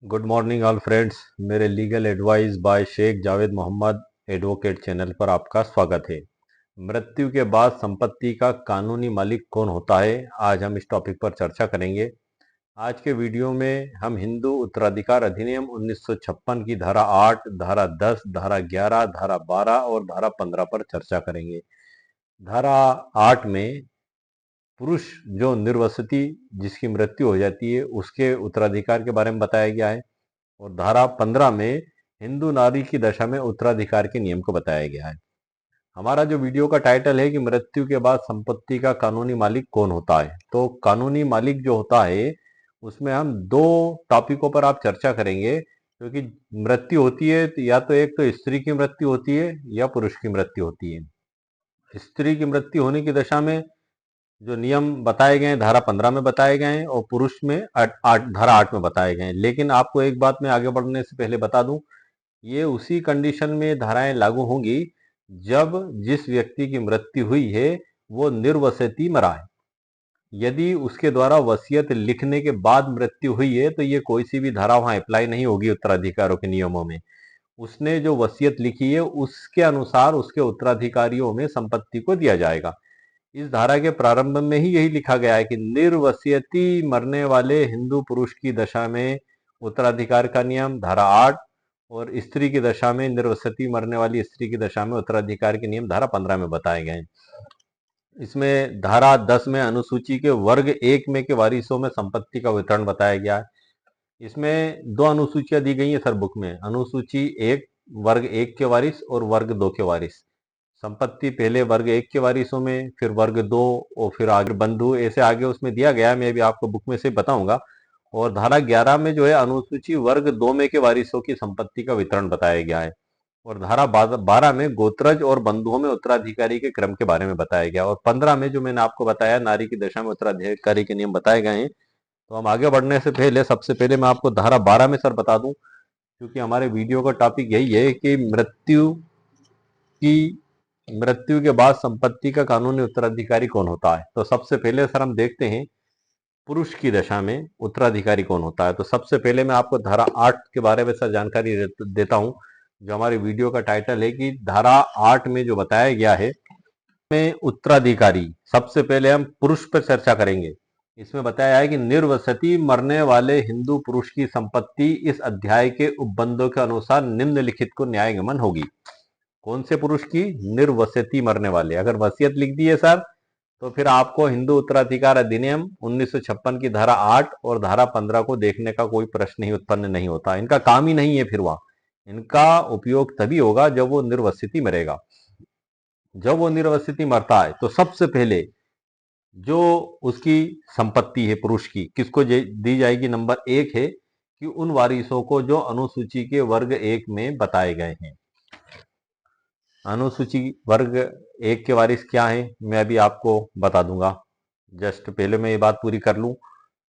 Good morning all friends. मेरे legal advice by Sheikh Javed Mohammad advocate channel पर आपका स्वागत है। मृत्यु के बाद संपत्ति का कानूनी मालिक कौन होता है, आज हम इस टॉपिक पर चर्चा करेंगे। आज के वीडियो में हम हिंदू उत्तराधिकार अधिनियम 1956 की धारा 8, धारा 10, धारा 11, धारा 12 और धारा 15 पर चर्चा करेंगे। धारा 8 में पुरुष जो निर्वसति जिसकी मृत्यु हो जाती है उसके उत्तराधिकार के बारे में बताया गया है, और धारा 15 में हिंदू नारी की दशा में उत्तराधिकार के नियम को बताया गया है। हमारा जो वीडियो का टाइटल है कि मृत्यु के बाद संपत्ति का कानूनी मालिक कौन होता है, तो कानूनी मालिक जो होता है उसमें हम दो टॉपिकों पर आप चर्चा करेंगे। क्योंकि मृत्यु होती है तो या तो एक तो स्त्री की मृत्यु होती है या पुरुष की मृत्यु होती है। स्त्री की मृत्यु होने की दशा में जो नियम बताए गए हैं धारा 15 में बताए गए हैं, और पुरुष में धारा 8 में बताए गए हैं। लेकिन आपको एक बात मैं आगे बढ़ने से पहले बता दूं, ये उसी कंडीशन में धाराएं लागू होंगी जब जिस व्यक्ति की मृत्यु हुई है वो निर्वसति मरा है। यदि उसके द्वारा वसीयत लिखने के बाद मृत्यु हुई है तो ये कोई सी भी धारा वहां अप्लाई नहीं होगी उत्तराधिकारों के नियमों में। उसने जो वसीयत लिखी है उसके अनुसार उसके उत्तराधिकारियों में संपत्ति को दिया जाएगा। इस धारा के प्रारंभ में ही यही लिखा गया है कि निर्वसियती मरने वाले हिंदू पुरुष की दशा में उत्तराधिकार का नियम धारा 8, और स्त्री की दशा में निर्वसती मरने वाली स्त्री की दशा में उत्तराधिकार के नियम धारा 15 में बताए गए हैं। इसमें धारा 10 में अनुसूची के वर्ग 1 में के वारिसों में संपत्ति का वितरण बताया गया है। इसमें दो अनुसूचियां दी गई है सर बुक में, अनुसूची 1 वर्ग 1 के वारिस और वर्ग 2 के वारिस। संपत्ति पहले वर्ग 1 के वारिसों में, फिर वर्ग 2 और फिर आगे बंधु, ऐसे आगे उसमें दिया गया है। मैं भी आपको बुक में से बताऊंगा। और धारा 11 में जो है अनुसूची वर्ग 2 में के वारिसों की संपत्ति का वितरण बताया गया है। और धारा 12 में गोत्रज और बंधुओं में उत्तराधिकारी के क्रम के बारे में बताया गया। और 15 में जो मैंने आपको बताया नारी की दशा में उत्तराधिकारी के नियम बताए गए हैं। तो हम आगे बढ़ने से पहले सबसे पहले मैं आपको धारा 12 में सर बता दूं, क्योंकि हमारे वीडियो का टॉपिक यही है कि मृत्यु के बाद संपत्ति का कानूनी उत्तराधिकारी कौन होता है। तो सबसे पहले सर हम देखते हैं पुरुष की दशा में उत्तराधिकारी कौन होता है। तो सबसे पहले मैं आपको धारा 8 के बारे में सर जानकारी देता हूं, जो हमारे वीडियो का टाइटल है कि धारा 8 में जो बताया गया है में उत्तराधिकारी, सबसे पहले हम पुरुष पर चर्चा करेंगे। इसमें बताया है कि निर्वसति मरने वाले हिंदू पुरुष की संपत्ति इस अध्याय के उपबंधों के अनुसार निम्नलिखित को न्यायगमन होगी। कौन से पुरुष की? निर्वसति मरने वाले। अगर वसीयत लिख दी है सर तो फिर आपको हिंदू उत्तराधिकार अधिनियम 1956 की धारा 8 और धारा 15 को देखने का कोई प्रश्न ही उत्पन्न नहीं होता। इनका काम ही नहीं है, फिर वहां इनका उपयोग तभी होगा जब वो निर्वसिति मरेगा। जब वो निर्वसिति मरता है तो सबसे पहले जो उसकी संपत्ति है पुरुष की किसको दी जाएगी? नंबर 1 है कि उन वारिसों को जो अनुसूची के वर्ग 1 में बताए गए हैं। अनुसूची वर्ग 1 के वारिस क्या है मैं अभी आपको बता दूंगा। जस्ट पहले मैं ये बात पूरी कर लूं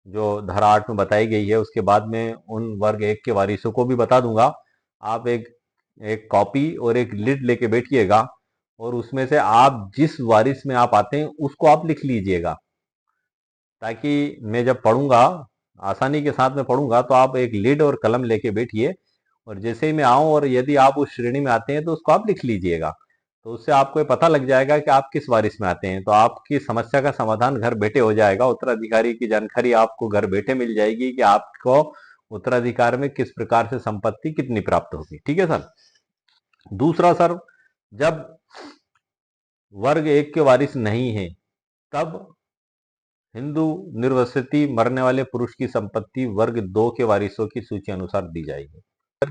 जो धारा 8 में बताई गई है, उसके बाद में उन वर्ग 1 के वारिसों को भी बता दूंगा। आप एक एक कॉपी और एक लिड लेके बैठिएगा, और उसमें से आप जिस वारिस में आप आते हैं उसको आप लिख लीजिएगा, ताकि मैं जब पढ़ूंगा आसानी के साथ में पढ़ूंगा। तो आप एक लीड और कलम लेके बैठिए, और जैसे ही मैं आऊं और यदि आप उस श्रेणी में आते हैं तो उसको आप लिख लीजिएगा। तो उससे आपको ये पता लग जाएगा कि आप किस वारिस में आते हैं। तो आपकी समस्या का समाधान घर बैठे हो जाएगा। उत्तराधिकारी की जानकारी आपको घर बैठे मिल जाएगी कि आपको उत्तराधिकार में किस प्रकार से संपत्ति कितनी प्राप्त होगी। ठीक है सर। दूसरा सर, जब वर्ग 1 के वारिस नहीं है तब हिंदू निर्वसित मरने वाले पुरुष की संपत्ति वर्ग 2 के वारिसों की सूची अनुसार दी जाएगी।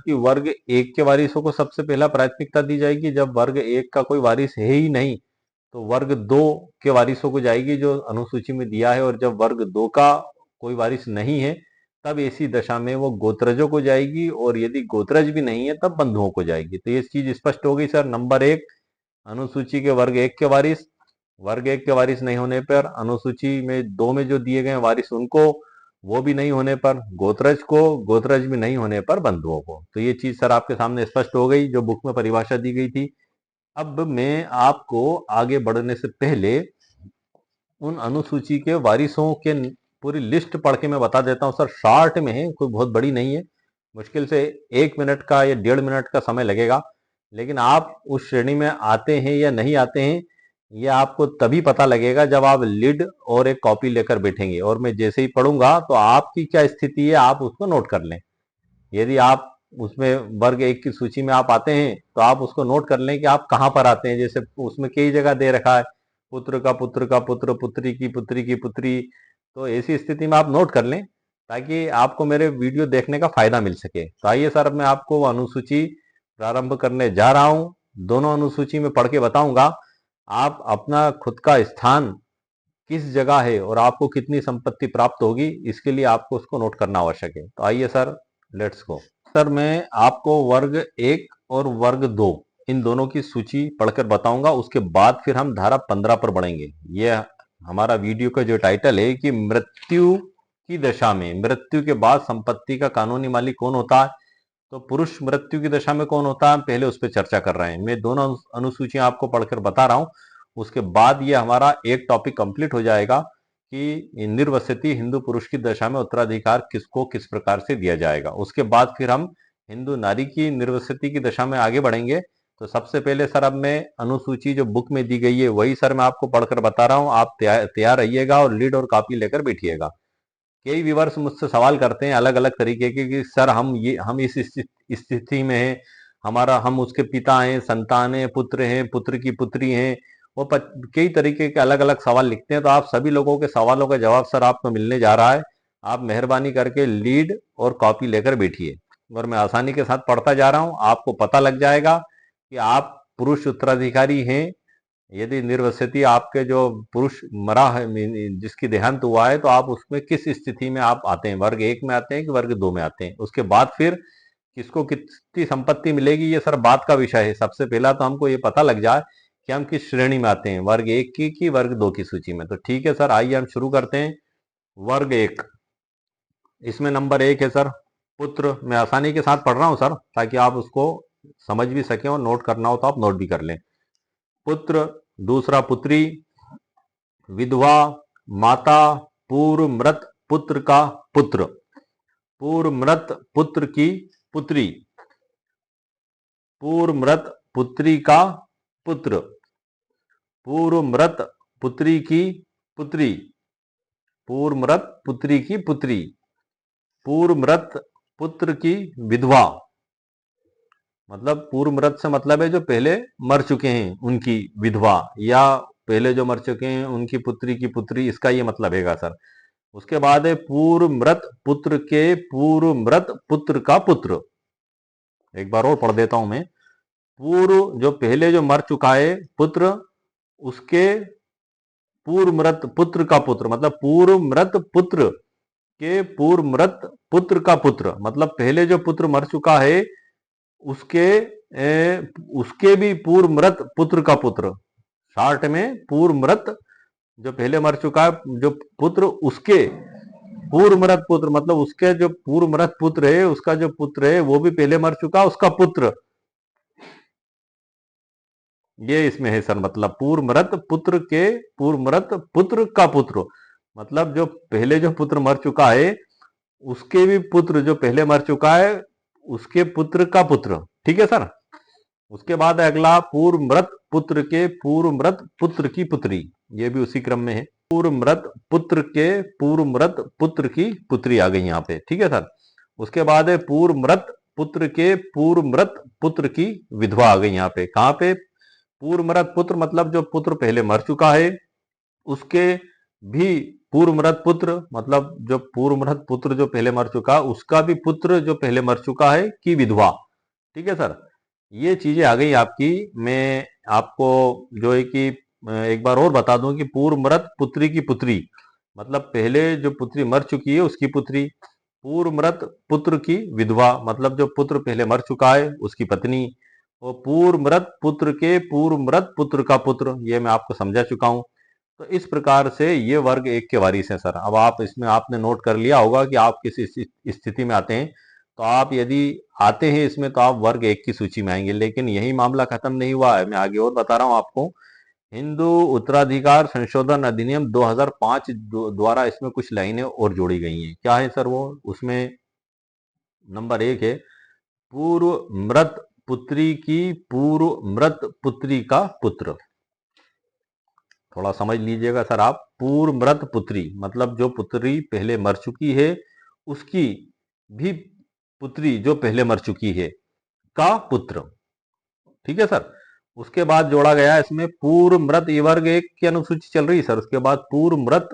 कि वर्ग 1 के वारिसों को सबसे पहला प्राथमिकता दी जाएगी। जब वर्ग 1 का कोई वारिस है ही नहीं तो वर्ग 2 के वारिसों को जाएगी जो अनुसूची में दिया है। और जब वर्ग 2 का कोई वारिस नहीं है तब ऐसी दशा में वो गोत्रजों को जाएगी, और यदि गोत्रज भी नहीं है तब बंधुओं को जाएगी। तो ये चीज स्पष्ट हो गई सर। नंबर 1, अनुसूची के वर्ग 1 के वारिस, वर्ग 1 के वारिस नहीं होने पर अनुसूची में 2 में जो दिए गए वारिस उनको, वो भी नहीं होने पर गोत्रज को, गोत्रज भी नहीं होने पर बंधुओं को। तो ये चीज सर आपके सामने स्पष्ट हो गई जो बुक में परिभाषा दी गई थी। अब मैं आपको आगे बढ़ने से पहले उन अनुसूची के वारिसों के पूरी लिस्ट पढ़ के मैं बता देता हूं सर। शॉर्ट में है, कोई बहुत बड़ी नहीं है, मुश्किल से 1 मिनट का या 1.5 मिनट का समय लगेगा। लेकिन आप उस श्रेणी में आते हैं या नहीं आते हैं, ये आपको तभी पता लगेगा जब आप लीड और एक कॉपी लेकर बैठेंगे और मैं जैसे ही पढ़ूंगा तो आपकी क्या स्थिति है आप उसको नोट कर लें। यदि आप उसमें वर्ग एक की सूची में आप आते हैं तो आप उसको नोट कर लें कि आप कहाँ पर आते हैं। जैसे उसमें कई जगह दे रखा है पुत्र का पुत्र का पुत्र, पुत्री की पुत्री की पुत्री, तो ऐसी स्थिति में आप नोट कर लें ताकि आपको मेरे वीडियो देखने का फायदा मिल सके। तो आइए सर, अब मैं आपको वो अनुसूची प्रारंभ करने जा रहा हूँ। दोनों अनुसूची में पढ़ के बताऊंगा आप अपना खुद का स्थान किस जगह है और आपको कितनी संपत्ति प्राप्त होगी, इसके लिए आपको उसको नोट करना आवश्यक है। तो आइए सर, लेट्स गो। सर, मैं आपको वर्ग एक और वर्ग दो इन दोनों की सूची पढ़कर बताऊंगा, उसके बाद फिर हम धारा 15 पर बढ़ेंगे। यह हमारा वीडियो का जो टाइटल है कि मृत्यु की दशा में, मृत्यु के बाद संपत्ति का कानूनी मालिक कौन होता है। तो पुरुष मृत्यु की दशा में कौन होता है, पहले उस पर चर्चा कर रहे हैं। मैं दोनों अनुसूचियां आपको पढ़कर बता रहा हूं, उसके बाद ये हमारा एक टॉपिक कंप्लीट हो जाएगा कि निर्वसति हिंदू पुरुष की दशा में उत्तराधिकार किसको किस प्रकार से दिया जाएगा। उसके बाद फिर हम हिंदू नारी की निर्वसति की दशा में आगे बढ़ेंगे। तो सबसे पहले सर, अब मैं अनुसूची जो बुक में दी गई है वही सर मैं आपको पढ़कर बता रहा हूँ। आप तैयार रहिएगा और लीड और कॉपी लेकर बैठिएगा। कई व्यूवर्स मुझसे सवाल करते हैं अलग अलग तरीके के कि सर हम इस स्थिति में हैं, हमारा हम उसके पिता हैं, संतान हैं, पुत्र हैं, पुत्र की पुत्री हैं। वो कई तरीके के अलग अलग सवाल लिखते हैं। तो आप सभी लोगों के सवालों का जवाब सर आपको मिलने जा रहा है। आप मेहरबानी करके लीड और कॉपी लेकर बैठिए और मैं आसानी के साथ पढ़ता जा रहा हूं। आपको पता लग जाएगा कि आप पुरुष उत्तराधिकारी हैं। यदि निर्वसति आपके जो पुरुष मरा है, जिसकी देहांत हुआ है, तो आप उसमें किस स्थिति में आप आते हैं, वर्ग एक में आते हैं कि वर्ग दो में आते हैं। उसके बाद फिर किसको कितनी संपत्ति मिलेगी, ये सर बात का विषय है। सबसे पहला तो हमको ये पता लग जाए कि हम किस श्रेणी में आते हैं, वर्ग एक की कि वर्ग दो की सूची में। तो ठीक है सर, आइए हम शुरू करते हैं। वर्ग एक, इसमें नंबर एक है सर पुत्र। मैं आसानी के साथ पढ़ रहा हूं सर ताकि आप उसको समझ भी सकें और नोट करना हो तो आप नोट भी कर लें। पुत्र, दूसरा पुत्री, विधवा, माता, पूर्व मृत पुत्र का पुत्र, पूर्व मृत पुत्र की पुत्री, पूर्व मृत पुत्री का पुत्र, पूर्व मृत पुत्री की पुत्री, पूर्व मृत पुत्री की पुत्री, पूर्व मृत पुत्र की विधवा। मतलब पूर्व मृत से मतलब है जो पहले मर चुके हैं उनकी विधवा, या पहले जो मर चुके हैं उनकी पुत्री की पुत्री, इसका ये मतलब है सर। उसके बाद है पूर्व मृत पुत्र के पूर्व मृत पुत्र का पुत्र। एक बार और पढ़ देता हूं मैं। पूर्व जो पहले जो मर चुका है पुत्र, उसके पूर्व मृत पुत्र का पुत्र, मतलब पूर्व मृत पुत्र के पूर्व मृत पुत्र का पुत्र, मतलब पहले जो पुत्र मर चुका है उसके उसके भी पूर्व मृत पुत्र का पुत्र। शार्ट में पूर्व मृत जो पहले मर चुका है जो पुत्र, उसके पूर्व मृत पुत्र, मतलब उसके जो पूर्व मृत पुत्र है उसका जो पुत्र है वो भी पहले मर चुका, उसका पुत्र, ये इसमें है सर। मतलब पूर्व मृत पुत्र के पूर्व मृत पुत्र का पुत्र, मतलब जो पहले जो पुत्र मर चुका है उसके भी पुत्र जो पहले मर चुका है उसके पुत्र का पुत्र। ठीक है सर। उसके बाद अगला पूर्व मृत पुत्र के पूर्व मृत पुत्र की पुत्री, ये भी उसी क्रम में है। पूर्व मृत पुत्र के पूर्व मृत पुत्र की पुत्री आ गई यहाँ पे। ठीक है सर। उसके बाद है पूर्व मृत पुत्र के पूर्व मृत पुत्र की विधवा आ गई यहाँ पे। कहाँ पे? पूर्व मृत पुत्र मतलब जो पुत्र पहले मर चुका है उसके भी पूर्व मृत पुत्र, मतलब जो पूर्व मृत पुत्र जो पहले मर चुका उसका भी पुत्र जो पहले मर चुका है की विधवा। ठीक है सर। ये चीजें आ गई आपकी। मैं आपको जो है कि एक बार और बता दूं कि पूर्व मृत पुत्री की पुत्री, मतलब पहले जो पुत्री मर चुकी है उसकी पुत्री, पूर्व मृत पुत्र की विधवा, मतलब जो पुत्र पहले मर चुका है उसकी पत्नी, और पूर्व मृत पुत्र के पूर्व मृत पुत्र का पुत्र, ये मैं आपको समझा चुका हूं। तो इस प्रकार से ये वर्ग एक के वारिस हैं सर। अब आप इसमें आपने नोट कर लिया होगा कि आप किस स्थिति में आते हैं। तो आप यदि आते हैं इसमें तो आप वर्ग एक की सूची में आएंगे। लेकिन यही मामला खत्म नहीं हुआ है, मैं आगे और बता रहा हूं आपको। हिंदू उत्तराधिकार संशोधन अधिनियम 2005 द्वारा इसमें कुछ लाइनें और जोड़ी गई हैं। क्या है सर वो? उसमें नंबर एक है पूर्व मृत पुत्री की पूर्व मृत पुत्री का पुत्र। थोड़ा समझ लीजिएगा सर आप, पूर्व मृत पुत्री मतलब जो पुत्री पहले मर चुकी है उसकी भी पुत्री जो पहले मर चुकी है का पुत्र। ठीक है सर। उसके बाद जोड़ा गया इसमें पूर्व मृत, ये वर्ग एक की अनुसूची चल रही है सर। उसके बाद पूर्व मृत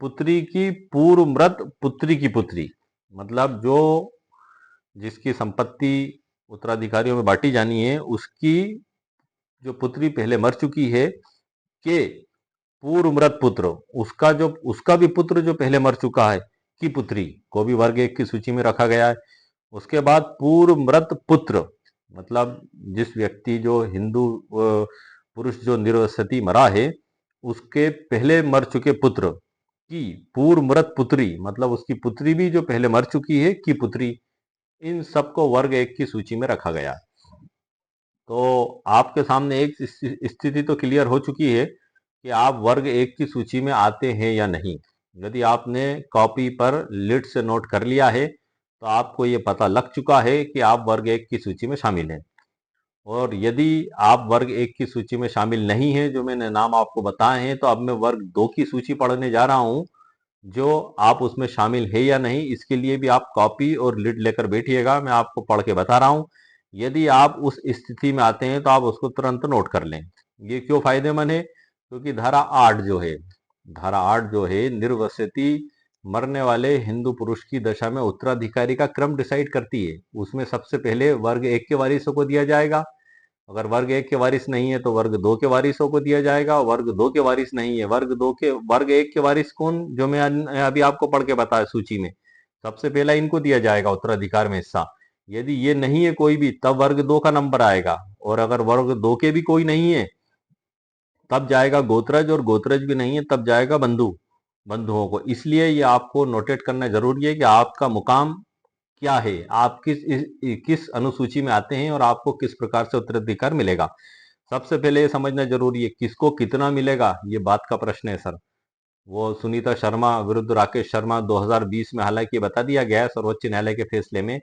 पुत्री की पूर्व मृत पुत्री की पुत्री, मतलब जो जिसकी संपत्ति उत्तराधिकारियों में बांटी जानी है उसकी जो पुत्री पहले मर चुकी है के पूर्व मृत पुत्र, उसका भी पुत्र जो पहले मर चुका है की पुत्री को भी वर्ग एक की सूची में रखा गया है। उसके बाद पूर्व मृत पुत्र मतलब जिस व्यक्ति जो हिंदू पुरुष जो निर्वसति मरा है उसके पहले मर चुके पुत्र की पूर्व मृत पुत्री मतलब उसकी पुत्री भी जो पहले मर चुकी है की पुत्री, इन सबको वर्ग एक की सूची में रखा गया। तो आपके सामने एक स्थिति तो क्लियर हो चुकी है कि आप वर्ग एक की सूची में आते हैं या नहीं। यदि आपने कॉपी पर लिट से नोट कर लिया है तो आपको ये पता लग चुका है कि आप वर्ग एक की सूची में शामिल हैं। और यदि आप वर्ग एक की सूची में शामिल नहीं हैं, जो मैंने नाम आपको बताए हैं, तो अब मैं वर्ग दो की सूची पढ़ने जा रहा हूं, जो आप उसमें शामिल है या नहीं इसके लिए भी आप कॉपी और लिड लेकर बैठिएगा। मैं आपको पढ़ के बता रहा हूं। यदि आप उस स्थिति में आते हैं तो आप उसको तुरंत नोट कर लें। ये क्यों फायदेमंद है? क्योंकि धारा 8 जो है, धारा 8 जो है निर्वसति मरने वाले हिंदू पुरुष की दशा में उत्तराधिकारी का क्रम डिसाइड करती है। उसमें सबसे पहले वर्ग एक के वारिसों को दिया जाएगा। अगर वर्ग एक के वारिस नहीं है तो वर्ग दो के वारिसों को दिया जाएगा। वर्ग दो के वारिस नहीं है, वर्ग एक के वारिस कौन, जो मैं अभी आपको पढ़ के बताया सूची में, सबसे पहला इनको दिया जाएगा उत्तराधिकार में हिस्सा। यदि ये नहीं है कोई भी तब वर्ग दो का नंबर आएगा, और अगर वर्ग दो के भी कोई नहीं है तब जाएगा गोत्रज, और गोत्रज भी नहीं है तब जाएगा बंधुओं को। इसलिए ये आपको नोटेट करना जरूरी है कि आपका मुकाम क्या है, आप किस अनुसूची में आते हैं और आपको किस प्रकार से उत्तराधिकार मिलेगा। सबसे पहले ये समझना जरूरी है किसको कितना मिलेगा, ये बात का प्रश्न है सर। वो सुनीता शर्मा विरुद्ध राकेश शर्मा 2020 में हालांकि बता दिया गया है सर्वोच्च न्यायालय के फैसले में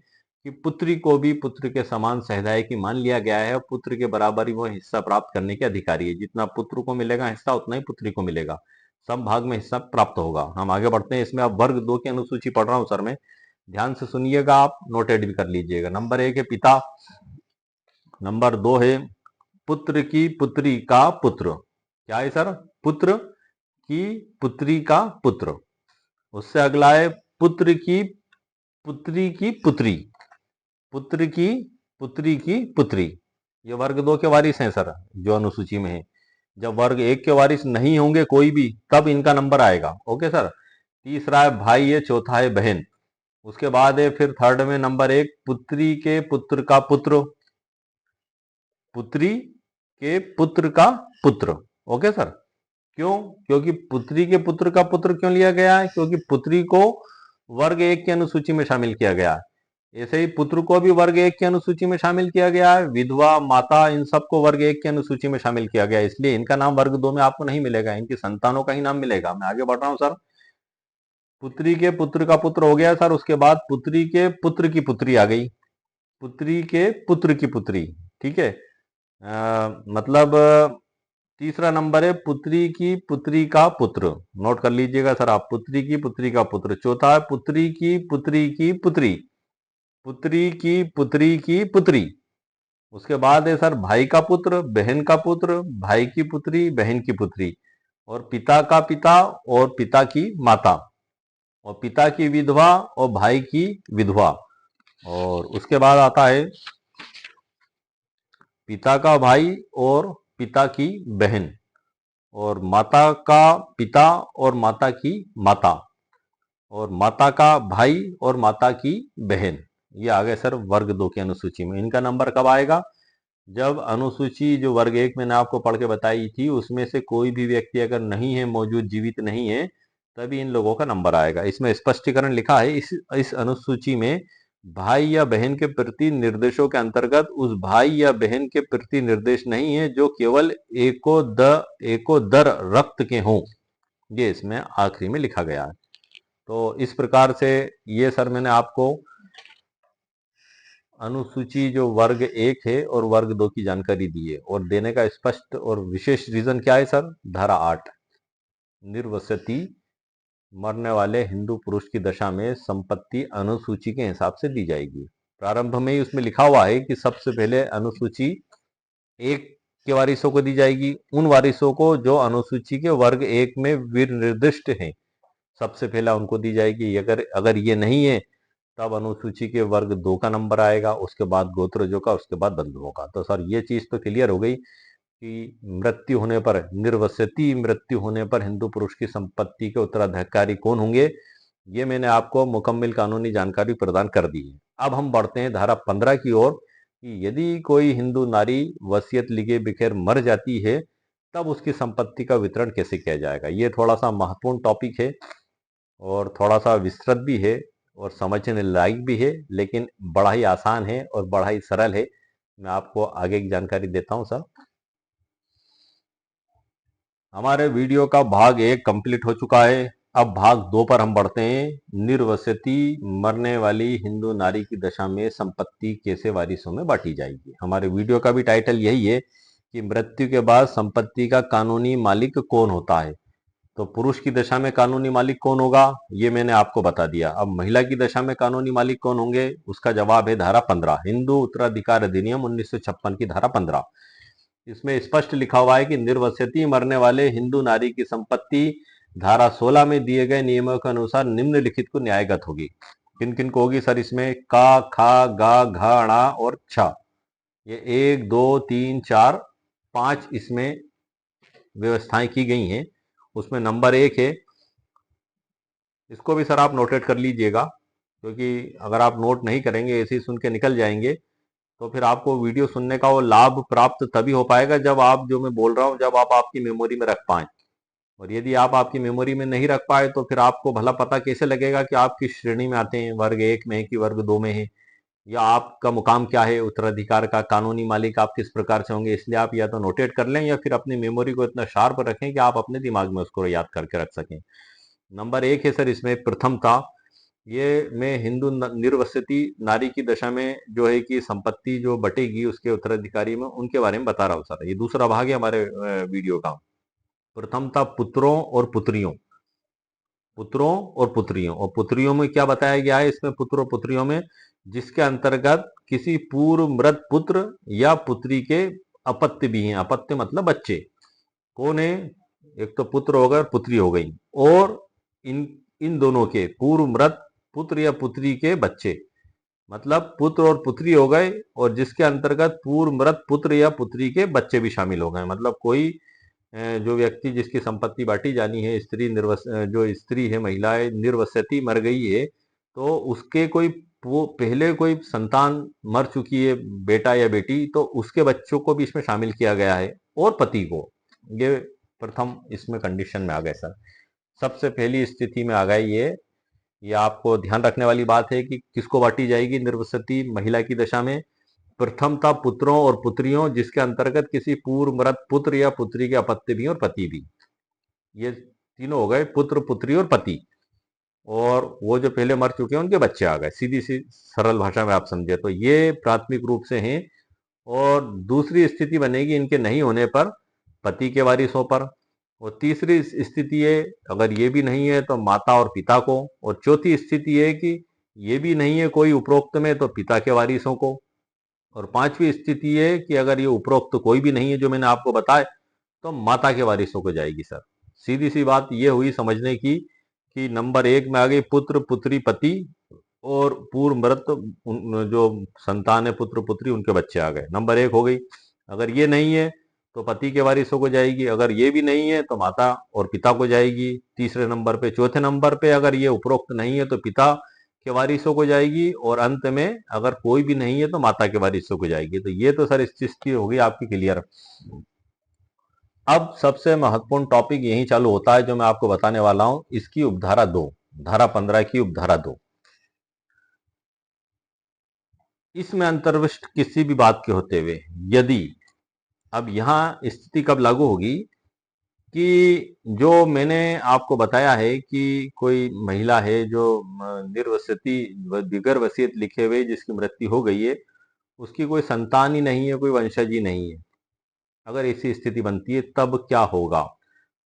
कि पुत्री को भी पुत्र के समान सहदायकी मान लिया गया है, और पुत्र के बराबर ही वो हिस्सा प्राप्त करने के अधिकारी है। जितना पुत्र को मिलेगा हिस्सा उतना ही पुत्री को मिलेगा, सम भाग में हिस्सा प्राप्त होगा। हम आगे बढ़ते हैं। इसमें अब वर्ग दो की अनुसूची पढ़ रहा हूं सर मैं, ध्यान से सुनिएगा, आप नोटेड भी कर लीजिएगा। नंबर एक है पिता, नंबर दो है पुत्र की पुत्री का पुत्र। क्या है सर? पुत्र की पुत्री का पुत्र। उससे अगला है पुत्र की पुत्री की पुत्री, पुत्र की पुत्री की पुत्री। ये वर्ग दो के वारिस हैं सर जो अनुसूची में है। जब वर्ग एक के वारिस नहीं होंगे कोई भी तब इनका नंबर आएगा। Okay sir. तीसरा है भाई है, चौथा है बहन। उसके बाद है फिर थर्ड में नंबर एक पुत्री के पुत्र का पुत्र, पुत्री के पुत्र का पुत्र। Okay sir. क्यों? क्योंकि पुत्री के पुत्र का पुत्र क्यों लिया गया है? क्योंकि पुत्री को वर्ग एक की अनुसूची में शामिल किया गया है। ऐसे ही पुत्र को भी वर्ग एक की अनुसूची में शामिल किया गया है। विधवा, माता, इन सबको वर्ग एक की अनुसूची में शामिल किया गया है। इसलिए इनका नाम वर्ग दो में आपको नहीं मिलेगा, इनकी संतानों का ही नाम मिलेगा। मैं आगे बढ़ रहा हूं सर। पुत्री के पुत्र का पुत्र हो गया सर। उसके बाद पुत्री के पुत्र की पुत्री आ गई, पुत्री के पुत्र की पुत्री। ठीक है। मतलब तीसरा नंबर है पुत्री की पुत्री का पुत्र। नोट कर लीजिएगा सर आप, पुत्री की पुत्री का पुत्र। चौथा है पुत्री की पुत्री की पुत्री, पुत्री की पुत्री की पुत्री। उसके बाद है सर भाई का पुत्र, बहन का पुत्र, भाई की पुत्री, बहन की पुत्री, और पिता का पिता और पिता की माता, और पिता की विधवा और भाई की विधवा। और उसके बाद आता है पिता का भाई और पिता की बहन, और माता का पिता और माता की माता, और माता का भाई और माता की बहन। ये आ गए सर वर्ग दो की अनुसूची में। इनका नंबर कब आएगा? जब अनुसूची जो वर्ग एक मैंने आपको पढ़ के बताई थी उसमें से कोई भी व्यक्ति अगर नहीं है, मौजूद, जीवित नहीं है, तभी इन लोगों का नंबर आएगा। इसमें स्पष्टीकरण लिखा है इस अनुसूची में भाई या बहन के प्रति निर्देशों के अंतर्गत उस भाई या बहन के प्रति निर्देश नहीं है जो केवल एकोदर रक्त के हों। ये इसमें आखिरी में लिखा गया है। तो इस प्रकार से ये सर मैंने आपको अनुसूची जो वर्ग 1 है और वर्ग 2 की जानकारी दी है और देने का स्पष्ट और विशेष रीजन क्या है सर? धारा 8, निर्वसति मरने वाले हिंदू पुरुष की दशा में संपत्ति अनुसूची के हिसाब से दी जाएगी। प्रारंभ में ही उसमें लिखा हुआ है कि सबसे पहले अनुसूची 1 के वारिसों को दी जाएगी, उन वारिसों को जो अनुसूची के वर्ग 1 में निर्दिष्ट हैं, सबसे पहला उनको दी जाएगी। अगर अगर ये नहीं है तब अनुसूची के वर्ग 2 का नंबर आएगा, उसके बाद गोत्रजों का, उसके बाद बंधुओं का। तो सर ये चीज तो क्लियर हो गई कि मृत्यु होने पर, निर्वसति मृत्यु होने पर हिंदू पुरुष की संपत्ति के उत्तराधिकारी कौन होंगे, ये मैंने आपको मुकम्मल कानूनी जानकारी प्रदान कर दी है। अब हम बढ़ते हैं धारा 15 की ओर कि यदि कोई हिंदू नारी वसीयत लिखे बगैर मर जाती है तब उसकी संपत्ति का वितरण कैसे किया जाएगा। ये थोड़ा सा महत्वपूर्ण टॉपिक है और थोड़ा सा विस्तृत भी है और समझने लायक भी है, लेकिन बड़ा ही आसान है और बड़ा ही सरल है। मैं आपको आगे की जानकारी देता हूं सर। हमारे वीडियो का भाग 1 कंप्लीट हो चुका है। अब भाग 2 पर हम बढ़ते हैं। निर्वसति मरने वाली हिंदू नारी की दशा में संपत्ति कैसे वारिसों में बांटी जाएगी। हमारे वीडियो का भी टाइटल यही है कि मृत्यु के बाद संपत्ति का कानूनी मालिक कौन होता है। तो पुरुष की दशा में कानूनी मालिक कौन होगा, ये मैंने आपको बता दिया। अब महिला की दशा में कानूनी मालिक कौन होंगे, उसका जवाब है धारा 15, हिंदू उत्तराधिकार अधिनियम 1956 की धारा 15। इसमें स्पष्ट लिखा हुआ है कि निर्वसति मरने वाले हिंदू नारी की संपत्ति धारा 16 में दिए गए नियमों के अनुसार निम्नलिखित को न्यायगत होगी। किन किन को होगी सर? इसमें का, खा, गा, घा, णा और छ, ये 1 2 3 4 5 इसमें व्यवस्थाएं की गई हैं। उसमें नंबर 1 है, इसको भी सर आप नोटेट कर लीजिएगा, क्योंकि अगर आप नोट नहीं करेंगे, ऐसे ही सुन के निकल जाएंगे, तो फिर आपको वीडियो सुनने का वो लाभ प्राप्त तभी हो पाएगा जब आप, जो मैं बोल रहा हूँ, जब आप आपकी मेमोरी में रख पाए। और यदि आप आपकी मेमोरी में नहीं रख पाए तो फिर आपको भला पता कैसे लगेगा कि आप किस श्रेणी में आते हैं, वर्ग 1 में है कि वर्ग 2 में है, या आपका मुकाम क्या है उत्तराधिकार का, कानूनी मालिक आप किस प्रकार से होंगे। इसलिए आप या तो नोटेट कर लें या फिर अपनी मेमोरी को इतना शार्प रखें कि आप अपने दिमाग में उसको याद करके रख सकें। नंबर 1 है सर इसमें प्रथमता। ये मैं हिंदू निर्वसति नारी की दशा में जो है कि संपत्ति जो बटेगी उसके उत्तराधिकारी में, उनके बारे में बता रहा हूँ सर। ये दूसरा भाग है हमारे वीडियो का। प्रथमता पुत्रों और पुत्रियों, पुत्रों और पुत्रियों, और पुत्रियों में क्या बताया गया है इसमें, पुत्रों पुत्रियों में जिसके अंतर्गत किसी पूर्व मृत पुत्र या पुत्री के अपत्य भी हैं। अपत्य मतलब बच्चे। कौन है? एक तो पुत्र हो गए, पुत्री हो गई, और इन इन दोनों के पूर्व मृत पुत्र या पुत्री के बच्चे, मतलब पुत्र और पुत्री हो गए और जिसके अंतर्गत पूर्व मृत पुत्र या पुत्री के बच्चे भी शामिल हो गए। मतलब कोई जो व्यक्ति जिसकी संपत्ति बांटी जानी है, स्त्री जो स्त्री है, महिला है, निर्वसति मर गई है, तो उसके कोई पहले कोई संतान मर चुकी है, बेटा या बेटी, तो उसके बच्चों को भी इसमें शामिल किया गया है, और पति को। ये प्रथम इसमें कंडीशन में आ गए सर। सबसे पहली स्थिति में आ गए ये आपको ध्यान रखने वाली बात है कि किसको बांटी जाएगी निर्वसति महिला की दशा में। प्रथमता पुत्रों और पुत्रियों जिसके अंतर्गत किसी पूर्व मृत पुत्र या पुत्री के अपत्य भी और पति भी। ये तीनों हो गए, पुत्र, पुत्री और पति। और वो जो पहले मर चुके हैं उनके बच्चे आ गए। सीधी सी सरल भाषा में आप समझे तो ये प्राथमिक रूप से हैं। और दूसरी स्थिति बनेगी इनके नहीं होने पर पति के वारिसों पर। और तीसरी स्थिति है, अगर ये भी नहीं है तो माता और पिता को। और चौथी स्थिति है कि ये भी नहीं है कोई उपरोक्त में, तो पिता के वारिसों को। और पांचवी स्थिति है कि अगर ये उपरोक्त कोई भी नहीं है जो मैंने आपको बताया, तो माता के वारिसों को जाएगी सर। सीधी सी बात ये हुई समझने की कि नंबर 1 में आ गई पुत्र, पुत्री, पति, और पूर्व मृत जो संतान है, पुत्र पुत्री, उनके बच्चे आ गए। नंबर 1 हो गई। अगर ये नहीं है तो पति के वारिसों को जाएगी, अगर ये भी नहीं है तो माता और पिता को जाएगी तीसरे नंबर पे। चौथे नंबर पे अगर ये उपरोक्त नहीं है तो पिता के वारिसों को जाएगी, और अंत में अगर कोई भी नहीं है तो माता के वारिसों को जाएगी। तो ये तो सर स्थिति होगी आपकी क्लियर। अब सबसे महत्वपूर्ण टॉपिक यही चालू होता है जो मैं आपको बताने वाला हूं, इसकी उपधारा 2, धारा 15 की उपधारा 2। इसमें अंतर्विष्ट किसी भी बात के होते हुए यदि, अब यहां स्थिति कब लागू होगी कि जो मैंने आपको बताया है कि कोई महिला है जो निर्वसति बगैर वसीयत लिखे हुए जिसकी मृत्यु हो गई है, उसकी कोई संतान ही नहीं है, कोई वंशज ही नहीं है, अगर ऐसी स्थिति बनती है तब क्या होगा?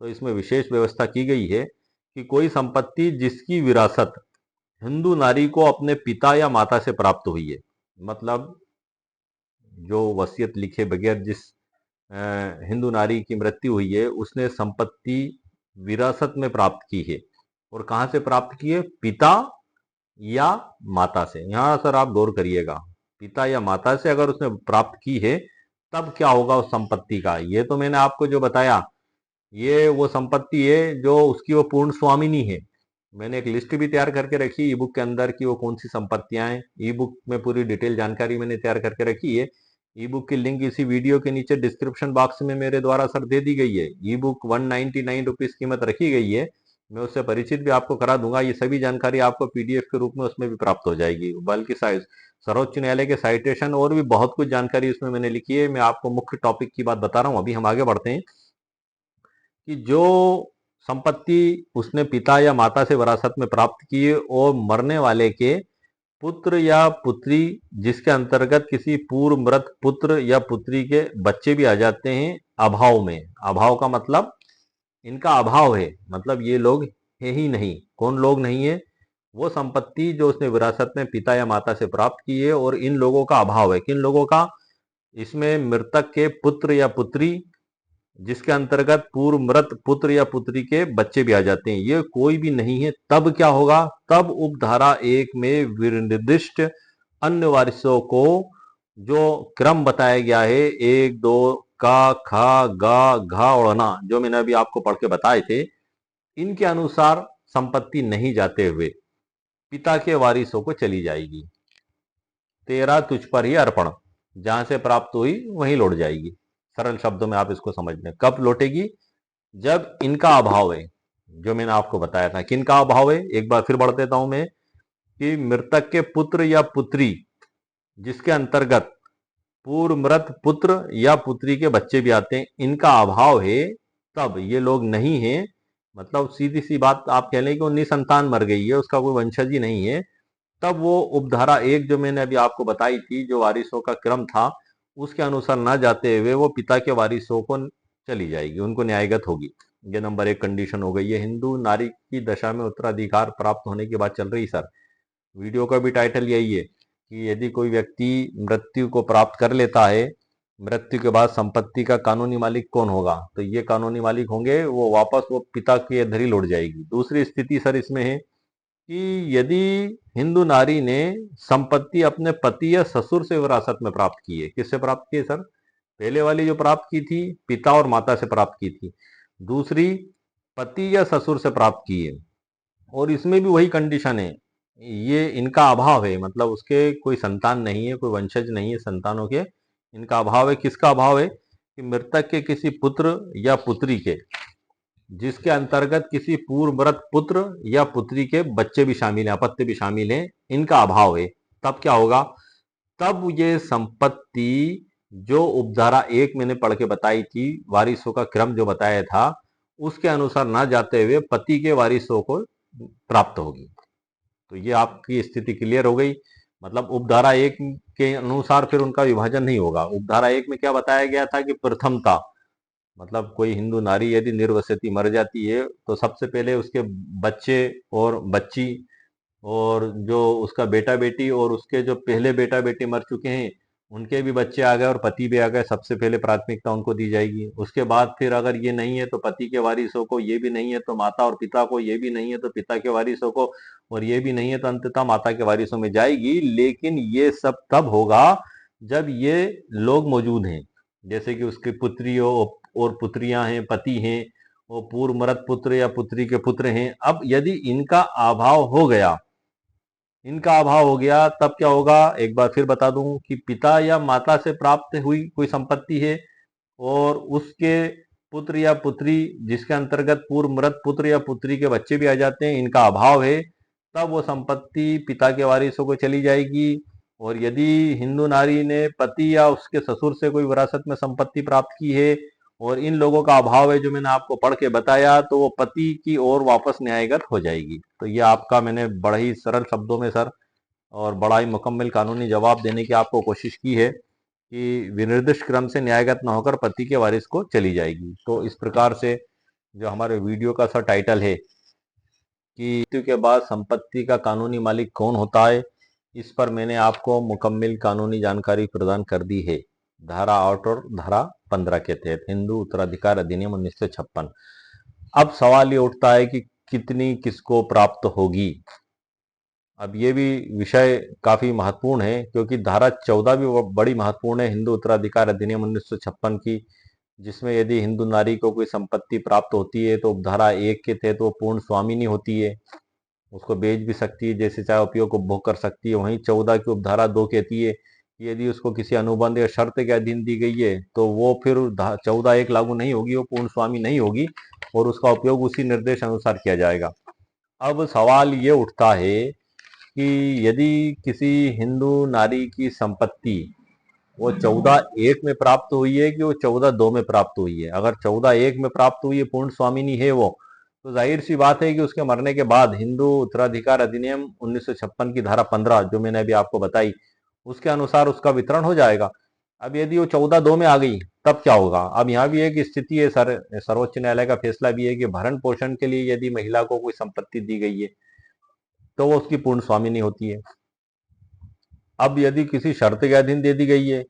तो इसमें विशेष व्यवस्था की गई है कि कोई संपत्ति जिसकी विरासत हिंदू नारी को अपने पिता या माता से प्राप्त हुई है, मतलब जो वसीयत लिखे बगैर जिस अ, हिंदू नारी की मृत्यु हुई है, उसने संपत्ति विरासत में प्राप्त की है। और कहां से प्राप्त की है? पिता या माता से। यहां सर आप गौर करिएगा, पिता या माता से अगर उसने प्राप्त की है तब क्या होगा उस संपत्ति का? ये तो मैंने आपको जो बताया, ये वो संपत्ति है जो उसकी वो पूर्ण स्वामिनी है। मैंने एक लिस्ट भी तैयार करके रखी ई बुक के अंदर कि वो कौन सी संपत्तियां हैं। ई बुक में पूरी डिटेल जानकारी मैंने तैयार करके रखी है। ई बुक की लिंक इसी वीडियो के नीचे डिस्क्रिप्शन बॉक्स में मेरे द्वारा सर दे दी गई है। ई बुक 199 रुपीज कीमत रखी गई है। मैं उससे परिचित भी आपको करा दूंगा। ये सभी जानकारी आपको पीडीएफ के रूप में उसमें भी प्राप्त हो जाएगी। बल्कि सर्वोच्च न्यायालय के साइटेशन और भी बहुत कुछ जानकारी उसमें मैंने लिखी है। मैं आपको मुख्य टॉपिक की बात बता रहा हूँ। अभी हम आगे बढ़ते हैं कि जो संपत्ति उसने पिता या माता से विरासत में प्राप्त की है और मरने वाले के पुत्र या पुत्री, जिसके अंतर्गत किसी पूर्व मृत पुत्र या पुत्री के बच्चे भी आ जाते हैं अभाव में। अभाव का मतलब इनका अभाव है, मतलब ये लोग है ही नहीं। कौन लोग नहीं है? वो संपत्ति जो उसने विरासत में पिता या माता से प्राप्त की है और इन लोगों का अभाव है। किन लोगों का? इसमें मृतक के पुत्र या पुत्री, जिसके अंतर्गत पूर्व मृत पुत्र या पुत्री के बच्चे भी आ जाते हैं, ये कोई भी नहीं है। तब क्या होगा? तब उपधारा 1 में निर्दिष्ट अन्य वारिसों को जो क्रम बताया गया है, 1 2 का खा गा घा और ना, जो मैंने अभी आपको पढ़ के बताए थे, इनके अनुसार संपत्ति नहीं जाते हुए पिता के वारिसों को चली जाएगी। तेरा तुझ पर ही अर्पण, जहां से प्राप्त हुई वहीं लौट जाएगी। सरल शब्दों में आप इसको समझ लें। कब लौटेगी? जब इनका अभाव है, जो मैंने आपको बताया था। किनका अभाव है? एक बार फिर बढ़ देता हूं मैं कि मृतक के पुत्र या पुत्री, जिसके अंतर्गत पूर्व मृत पुत्र या पुत्री के बच्चे भी आते हैं, इनका अभाव है। तब ये लोग नहीं है, मतलब सीधी सी बात आप कह लें कि वो निसंतान मर गई है, उसका कोई वंशज ही नहीं है। तब वो उपधारा 1 जो मैंने अभी आपको बताई थी, जो वारिसों का क्रम था, उसके अनुसार ना जाते हुए वो पिता के वारिसों को चली जाएगी, उनको न्यायगत होगी। ये नंबर 1 कंडीशन हो गई है। हिंदू नारी की दशा में उत्तराधिकार प्राप्त होने की बात चल रही सर। वीडियो का भी टाइटल यही है कि यदि कोई व्यक्ति मृत्यु को प्राप्त कर लेता है, मृत्यु के बाद संपत्ति का कानूनी मालिक कौन होगा? तो ये कानूनी मालिक होंगे वो वापस वो पिता के अंदर ही लौट जाएगी। दूसरी स्थिति सर इसमें है कि यदि हिंदू नारी ने संपत्ति अपने पति या ससुर से विरासत में प्राप्त की है। किससे प्राप्त की है सर? पहले वाली जो प्राप्त की थी, पिता और माता से प्राप्त की थी। दूसरी, पति या ससुर से प्राप्त की है। और इसमें भी वही कंडीशन है, ये इनका अभाव है, मतलब उसके कोई संतान नहीं है, कोई वंशज नहीं है संतानों के, इनका अभाव है। किसका अभाव है? कि मृतक के किसी पुत्र या पुत्री के, जिसके अंतर्गत किसी पूर्व मृत पुत्र या पुत्री के बच्चे भी शामिल हैं, अपत्य भी शामिल हैं, इनका अभाव है। तब क्या होगा? तब ये संपत्ति जो उपधारा 1 मैंने पढ़ के बताई थी, वारिसों का क्रम जो बताया था, उसके अनुसार ना जाते हुए पति के वारिसों को प्राप्त होगी। तो ये आपकी स्थिति क्लियर हो गई। मतलब उपधारा 1 के अनुसार फिर उनका विभाजन नहीं होगा। उपधारा 1 में क्या बताया गया था कि प्रथमता, मतलब कोई हिंदू नारी यदि निर्वसती मर जाती है तो सबसे पहले उसके बच्चे और बच्ची और जो उसका बेटा बेटी और उसके जो पहले बेटा बेटी मर चुके हैं उनके भी बच्चे आ गए और पति भी आ गए, सबसे पहले प्राथमिकता उनको दी जाएगी। उसके बाद फिर अगर ये नहीं है तो पति के वारिसों को, ये भी नहीं है तो माता और पिता को, ये भी नहीं है तो पिता के वारिसों को, और ये भी नहीं है तो अंततः माता के वारिसों में जाएगी। लेकिन ये सब तब होगा जब ये लोग मौजूद हैं, जैसे कि उसकी पुत्री और पुत्रियां हैं, पति हैं, वो पूर्व मृत पुत्र या पुत्री के पुत्र हैं। अब यदि इनका अभाव हो गया, इनका अभाव हो गया, तब क्या होगा? एक बार फिर बता दूं कि पिता या माता से प्राप्त हुई कोई संपत्ति है और उसके पुत्र या पुत्री, जिसके अंतर्गत पूर्व मृत पुत्र या पुत्री के बच्चे भी आ जाते हैं, इनका अभाव है, तब वो संपत्ति पिता के वारिसों को चली जाएगी। और यदि हिंदू नारी ने पति या उसके ससुर से कोई विरासत में संपत्ति प्राप्त की है और इन लोगों का अभाव है जो मैंने आपको पढ़ के बताया, तो वो पति की ओर वापस न्यायगत हो जाएगी। तो ये आपका मैंने बड़े ही सरल शब्दों में सर और बड़ा ही मुकम्मल कानूनी जवाब देने की आपको कोशिश की है कि विनिर्दिष्ट क्रम से न्यायगत न होकर पति के वारिस को चली जाएगी। तो इस प्रकार से जो हमारे वीडियो का सा टाइटल है कि मृत्यु के बाद संपत्ति का कानूनी मालिक कौन होता है, इस पर मैंने आपको मुकम्मल कानूनी जानकारी प्रदान कर दी है धारा 8 और धारा 15 के तहत हिंदू उत्तराधिकार अधिनियम 1956। अब सवाल ये उठता है कि कितनी किसको प्राप्त होगी। अब ये भी विषय काफी महत्वपूर्ण है क्योंकि धारा 14 भी बड़ी महत्वपूर्ण है हिंदू उत्तराधिकार अधिनियम 1956 की, जिसमें यदि हिंदू नारी को कोई संपत्ति प्राप्त होती है तो उपधारा 1 के तहत वो पूर्ण स्वामिनी होती है, उसको बेच भी सकती है, जैसे चाहे उपयोग उपभोग कर सकती है। वहीं 14 की उपधारा 2 कहती है कि यदि उसको किसी अनुबंध या शर्त के अधीन दी गई है तो वो फिर 14 1 लागू नहीं होगी, वो पूर्ण स्वामी नहीं होगी और उसका उपयोग उसी निर्देश अनुसार किया जाएगा। अब सवाल ये उठता है कि यदि किसी हिंदू नारी की संपत्ति वो 14 1 में प्राप्त हुई है कि वो 14 2 में प्राप्त हुई है, अगर 14 1 में प्राप्त हुई है, पूर्ण स्वामिनी है वो, तो जाहिर सी बात है कि उसके मरने के बाद हिंदू उत्तराधिकार अधिनियम 1956 की धारा 15 जो मैंने अभी आपको बताई उसके अनुसार उसका वितरण हो जाएगा। अब यदि वो 14 2 में आ गई तब क्या होगा। अब यहाँ भी एक स्थिति है सर, सर्वोच्च न्यायालय का फैसला भी है कि भरण पोषण के लिए यदि महिला को कोई संपत्ति दी गई है तो वो उसकी पूर्ण स्वामिनी होती है। अब यदि किसी शर्त के अधीन दे दी गई है,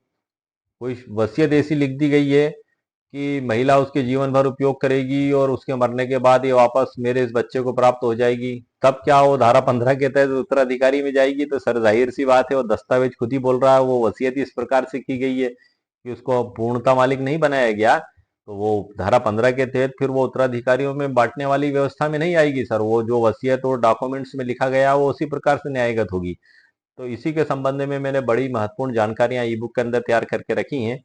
कोई वसीयत ऐसी लिख दी गई है कि महिला उसके जीवन भर उपयोग करेगी और उसके मरने के बाद ये वापस मेरे इस बच्चे को प्राप्त हो जाएगी, तब क्या वो धारा 15 के तहत उत्तराधिकारी में जाएगी। तो सर जाहिर सी बात है, वो दस्तावेज खुद ही बोल रहा है, वो वसीयत इस प्रकार से की गई है कि उसको पूर्णता मालिक नहीं बनाया गया, तो वो धारा 15 के तहत फिर वो उत्तराधिकारियों में बांटने वाली व्यवस्था में नहीं आएगी सर। वो जो वसीयत और डॉक्यूमेंट्स में लिखा गया वो उसी प्रकार से न्यायगत होगी। तो इसी के संबंध में मैंने बड़ी महत्वपूर्ण जानकारियां ई बुक के अंदर तैयार करके रखी हैं।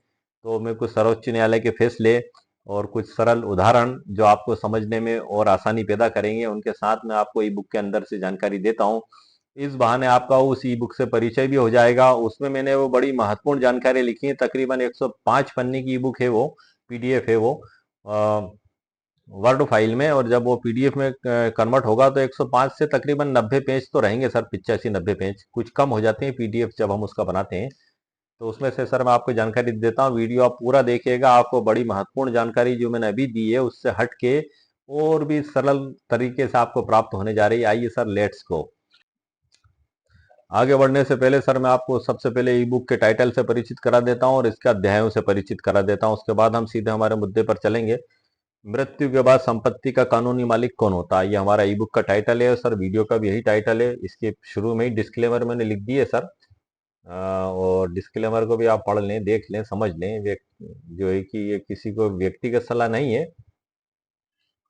तो मैं कुछ सर्वोच्च न्यायालय के फैसले और कुछ सरल उदाहरण जो आपको समझने में और आसानी पैदा करेंगे उनके साथ में आपको ई बुक के अंदर से जानकारी देता हूँ। इस बहाने आपका उस ई बुक से परिचय भी हो जाएगा। उसमें मैंने वो बड़ी महत्वपूर्ण जानकारी लिखी है, तकरीबन 105 पन्ने की ई बुक है, वो पीडीएफ है वो वर्ड फाइल में, और जब वो पीडीएफ में कन्वर्ट होगा तो 105 से तकरीबन 90 पेज तो रहेंगे सर, 85-90 पेज, कुछ कम हो जाते हैं पीडीएफ जब हम उसका बनाते हैं। तो उसमें से सर मैं आपको जानकारी देता हूँ, वीडियो आप पूरा देखिएगा, आपको बड़ी महत्वपूर्ण जानकारी जो मैंने अभी दी है उससे हट के और भी सरल तरीके से आपको प्राप्त होने जा रही है। आइए सर लेट्स गो। आगे बढ़ने से पहले सर मैं आपको सबसे पहले ई बुक के टाइटल से परिचित करा देता हूँ और इसके अध्यायों से परिचित करा देता हूँ, उसके बाद हम सीधे हमारे मुद्दे पर चलेंगे। मृत्यु के बाद संपत्ति का कानूनी मालिक कौन होता है, ये हमारा ई बुक का टाइटल है सर, वीडियो का भी यही टाइटल है। इसके शुरू में ही डिस्क्लेमर मैंने लिख दी है सर, और डिस्क्लेमर को भी आप पढ़ लें, देख लें, समझ लें। जो है कि ये किसी को व्यक्तिगत सलाह नहीं है,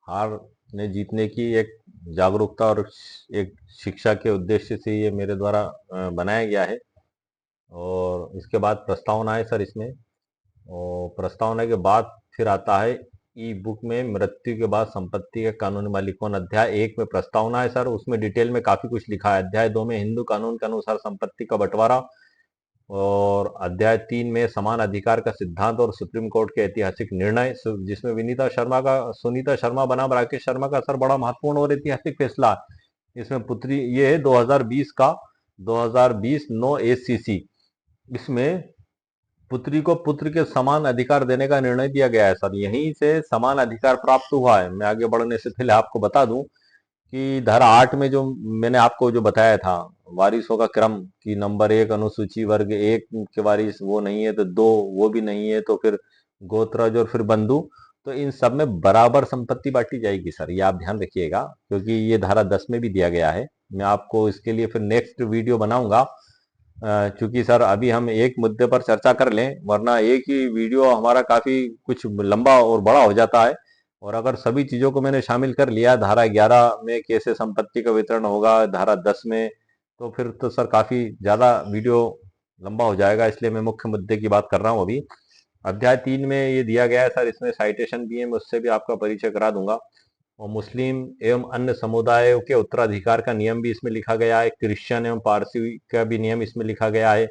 हार ने जीतने की एक जागरूकता और एक शिक्षा के उद्देश्य से ये मेरे द्वारा बनाया गया है। और इसके बाद प्रस्तावना है सर इसमें, और प्रस्तावना के बाद फिर आता है ई बुक में मृत्यु के बाद संपत्ति के कानूनी मालिक कौन। अध्याय 1 में प्रस्तावना है सर, उसमें डिटेल में काफी कुछ लिखा है। अध्याय 2 में हिंदू कानून के अनुसार संपत्ति का बंटवारा, और अध्याय 3 में समान अधिकार का सिद्धांत और सुप्रीम कोर्ट के ऐतिहासिक निर्णय, जिसमें सुनीता शर्मा बनाम राकेश शर्मा का सर बड़ा महत्वपूर्ण और ऐतिहासिक फैसला। इसमें पुत्री ये है 2020 का 2020 9 एसीसी, इसमें पुत्री को पुत्र के समान अधिकार देने का निर्णय दिया गया है सर, यहीं से समान अधिकार प्राप्त हुआ है। मैं आगे बढ़ने से पहले आपको बता दूं कि धारा 8 में जो मैंने आपको जो बताया था वारिसों का क्रम कि नंबर 1 अनुसूची वर्ग 1 के वारिस वो नहीं है, तो 2 वो भी नहीं है, तो फिर गोत्रज और फिर बंधु, तो इन सब में बराबर संपत्ति बांटी जाएगी सर, ये आप ध्यान रखिएगा क्योंकि ये धारा 10 में भी दिया गया है। मैं आपको इसके लिए फिर नेक्स्ट वीडियो बनाऊंगा, चूंकि सर अभी हम एक मुद्दे पर चर्चा कर लें, वरना एक ही वीडियो हमारा काफी कुछ लंबा और बड़ा हो जाता है। और अगर सभी चीजों को मैंने शामिल कर लिया, धारा 11 में कैसे संपत्ति का वितरण होगा, धारा 10 में, तो फिर तो सर काफी ज्यादा वीडियो लंबा हो जाएगा, इसलिए मैं मुख्य मुद्दे की बात कर रहा हूँ अभी। अध्याय 3 में ये दिया गया है सर, इसमें साइटेशन भी है, मैं उससे भी आपका परिचय करा दूंगा। और मुस्लिम एवं अन्य समुदायों के उत्तराधिकार का नियम भी इसमें लिखा गया है, क्रिश्चियन एवं पारसी का भी नियम इसमें लिखा गया है।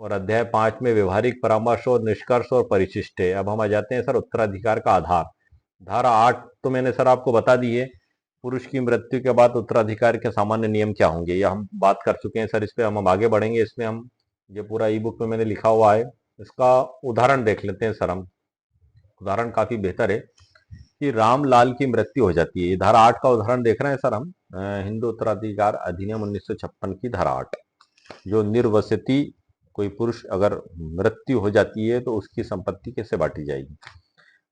और अध्याय 5 में व्यवहारिक परामर्श और निष्कर्ष और परिशिष्ट है। अब हम आ जाते हैं सर उत्तराधिकार का आधार। धारा 8 तो मैंने सर आपको बता दी है पुरुष की मृत्यु के बाद उत्तराधिकार के सामान्य नियम क्या होंगे, यह हम बात कर चुके हैं सर। इस पे हम आगे बढ़ेंगे। इसमें हम ये पूरा ई बुक में मैंने लिखा हुआ है, इसका उदाहरण देख लेते हैं सर हम। उदाहरण काफी बेहतर है कि रामलाल की मृत्यु हो जाती है। ये धारा 8 का उदाहरण देख रहे हैं सर हम। हिंदू उत्तराधिकार अधिनियम 1956 की धारा 8, जो निर्वसती कोई पुरुष अगर मृत्यु हो जाती है तो उसकी संपत्ति कैसे बांटी जाएगी।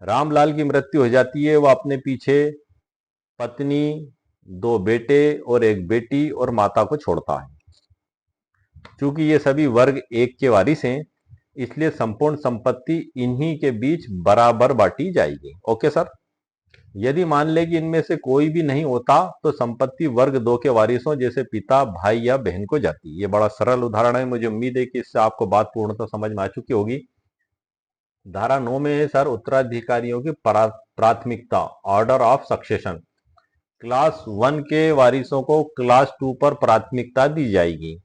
रामलाल की मृत्यु हो जाती है, वह अपने पीछे पत्नी, 2 बेटे और 1 बेटी और माता को छोड़ता है। चूंकि ये सभी वर्ग 1 के वारिस हैं, इसलिए संपूर्ण संपत्ति इन्हीं के बीच बराबर बांटी जाएगी। Okay sir. यदि मान ले कि इनमें से कोई भी नहीं होता तो संपत्ति वर्ग 2 के वारिसों जैसे पिता, भाई या बहन को जाती। ये बड़ा सरल उदाहरण है, मुझे उम्मीद है कि इससे आपको बात पूर्णतः समझ में आ चुकी होगी। धारा 9 में है सर उत्तराधिकारियों की प्राथमिकता, ऑर्डर ऑफ सक्सेशन। क्लास 1 के वारिसों को क्लास 2 पर प्राथमिकता दी जाएगी।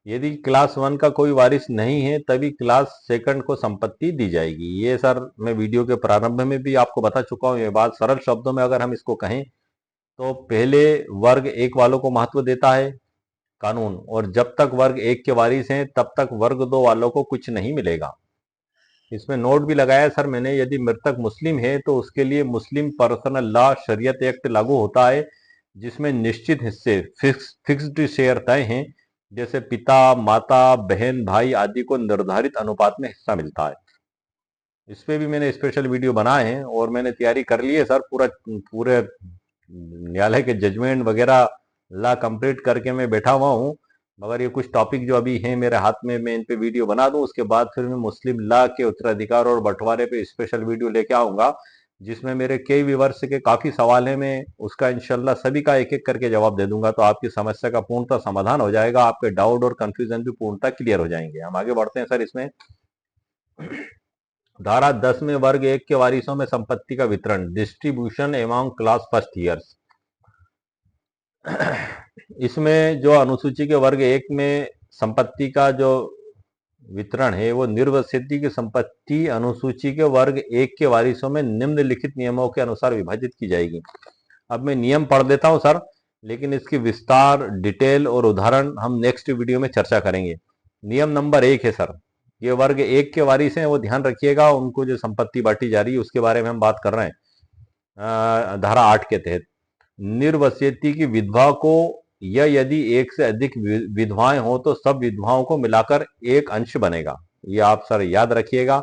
यदि क्लास 1 का कोई वारिस नहीं है तभी क्लास 2 को संपत्ति दी जाएगी। ये सर मैं वीडियो के प्रारंभ में भी आपको बता चुका हूं। ये बात सरल शब्दों में अगर हम इसको कहें तो पहले वर्ग 1 वालों को महत्व देता है कानून, और जब तक वर्ग 1 के वारिस हैं तब तक वर्ग 2 वालों को कुछ नहीं मिलेगा। इसमें नोट भी लगाया सर मैंने, यदि मृतक मुस्लिम है तो उसके लिए मुस्लिम पर्सनल लॉ शरीयत एक्ट लागू होता है, जिसमें निश्चित हिस्से फिक्स्ड शेयर तय हैं, जैसे पिता, माता, बहन, भाई आदि को निर्धारित अनुपात में हिस्सा मिलता है। इस पे भी मैंने स्पेशल वीडियो बनाए हैं और मैंने तैयारी कर ली है सर। पूरे न्यायालय के जजमेंट वगैरह ला कंप्लीट करके मैं बैठा हुआ हूँ। मगर ये कुछ टॉपिक जो अभी हैं मेरे हाथ में, मैं इन पे वीडियो बना दूं, उसके बाद फिर मैं मुस्लिम लॉ के उत्तराधिकार और बंटवारे पे स्पेशल वीडियो लेके आऊंगा, जिसमें मेरे कई व्यूअर्स के काफी सवाल है। मैं उसका इंशाल्लाह सभी का एक एक करके जवाब दे दूंगा, तो आपकी समस्या का पूर्णतः समाधान हो जाएगा, आपके डाउट और कंफ्यूजन भी पूर्णतः क्लियर हो जाएंगे। हम आगे बढ़ते हैं सर। इसमें धारा 10 में वर्ग 1 के वारिसों में संपत्ति का वितरण, distribution among class first years. इसमें जो अनुसूची के वर्ग 1 में संपत्ति का जो वितरण है वो निर्वसित की संपत्ति अनुसूची के वर्ग 1 के वारिसों में निम्नलिखित नियमों के अनुसार विभाजित की जाएगी। अब मैं नियम पढ़ देता हूं सर, लेकिन इसकी विस्तार, डिटेल और उदाहरण हम नेक्स्ट वीडियो में चर्चा करेंगे। नियम नंबर 1 है सर, ये वर्ग 1 के वारिस हैं, वो ध्यान रखिएगा, उनको जो संपत्ति बांटी जा रही है उसके बारे में हम बात कर रहे हैं धारा 8 के तहत। निर्वसियती की विधवा को, या यदि एक से अधिक विधवाएं हो तो सब विधवाओं को मिलाकर एक अंश बनेगा। ये आप सर याद रखिएगा।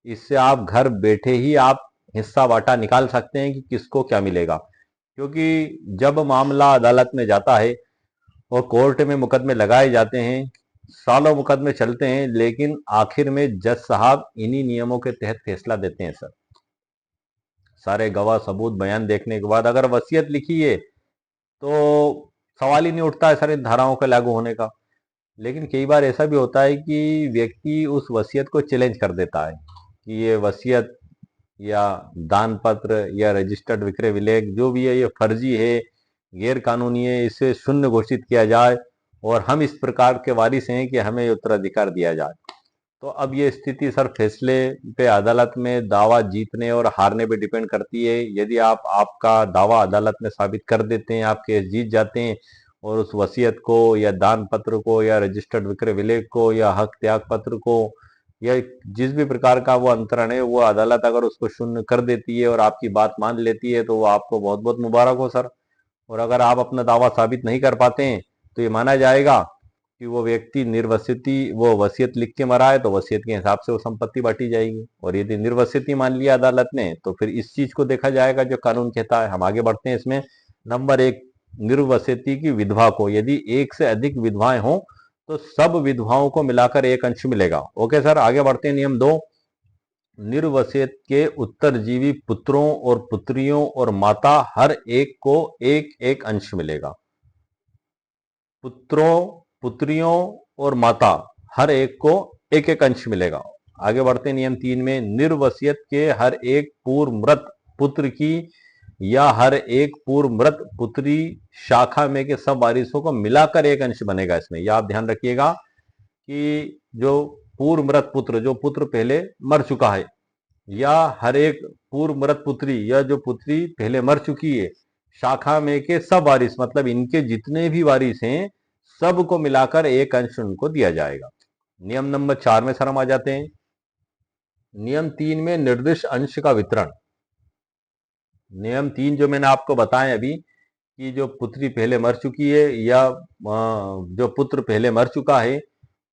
इससे आप घर बैठे ही आप हिस्सा बांटा निकाल सकते हैं कि किसको क्या मिलेगा। क्योंकि जब मामला अदालत में जाता है और कोर्ट में मुकदमे लगाए जाते हैं, सालों मुकदमे चलते हैं, लेकिन आखिर में जज साहब इन्हीं नियमों के तहत फैसला देते हैं सर। सारे गवाह सबूत बयान देखने के बाद अगर वसीयत लिखी है तो सवाल ही नहीं उठता है सर इन धाराओं का लागू होने का। लेकिन कई बार ऐसा भी होता है कि व्यक्ति उस वसीयत को चैलेंज कर देता है कि ये वसीयत या दान पत्र या रजिस्टर्ड विक्रय विलेख जो भी है ये फर्जी है, गैर कानूनी है, इसे शून्य घोषित किया जाए और हम इस प्रकार के वारिस हैं कि हमें उत्तराधिकार दिया जाए। तो अब ये स्थिति सर फैसले पे अदालत में दावा जीतने और हारने पे डिपेंड करती है। यदि आप आपका दावा अदालत में साबित कर देते हैं, आप केस जीत जाते हैं और उस वसीयत को या दान पत्र को या रजिस्टर्ड विक्रय विलेख को या हक त्याग पत्र को या जिस भी प्रकार का वो अंतरण है, वो अदालत अगर उसको शून्य कर देती है और आपकी बात मान लेती है तो वो आपको बहुत बहुत मुबारक हो सर। और अगर आप अपना दावा साबित नहीं कर पाते हैं तो ये माना जाएगा कि वो व्यक्ति निर्वसिती, वो वसीयत लिख के मरा है तो वसीयत के हिसाब से वो संपत्ति बांटी जाएगी। और यदि निर्वसिती मान लिया अदालत ने तो फिर इस चीज को देखा जाएगा जो कानून कहता है। हम आगे बढ़ते हैं। इसमें नंबर 1, निर्वसिती की विधवा को, यदि एक से अधिक विधवाएं हों तो सब विधवाओं को मिलाकर एक अंश मिलेगा। ओके सर, आगे बढ़ते हैं। नियम 2, निर्वसियत के उत्तरजीवी पुत्रों और पुत्रियों और माता हर एक को एक एक अंश मिलेगा। पुत्रों, पुत्रियों और माता हर एक को एक एक अंश मिलेगा। आगे बढ़ते नियम 3 में, निर्वसियत के हर एक पूर्व मृत पुत्र की या हर एक पूर्व मृत पुत्री शाखा में के सब वारिसों को मिलाकर एक अंश बनेगा। इसमें यह आप ध्यान रखिएगा कि जो पूर्व मृत पुत्र, जो पुत्र पहले मर चुका है, या हर एक पूर्व मृत पुत्री या जो पुत्री पहले मर चुकी है, शाखा में के सब वारिस, मतलब इनके जितने भी वारिस हैं सबको मिलाकर एक अंश उनको दिया जाएगा। नियम नंबर 4 में सर हम आ जाते हैं। नियम 3 में निर्दिष्ट अंश का वितरण। नियम 3 जो मैंने आपको बताया अभी कि जो पुत्री पहले मर चुकी है या जो पुत्र पहले मर चुका है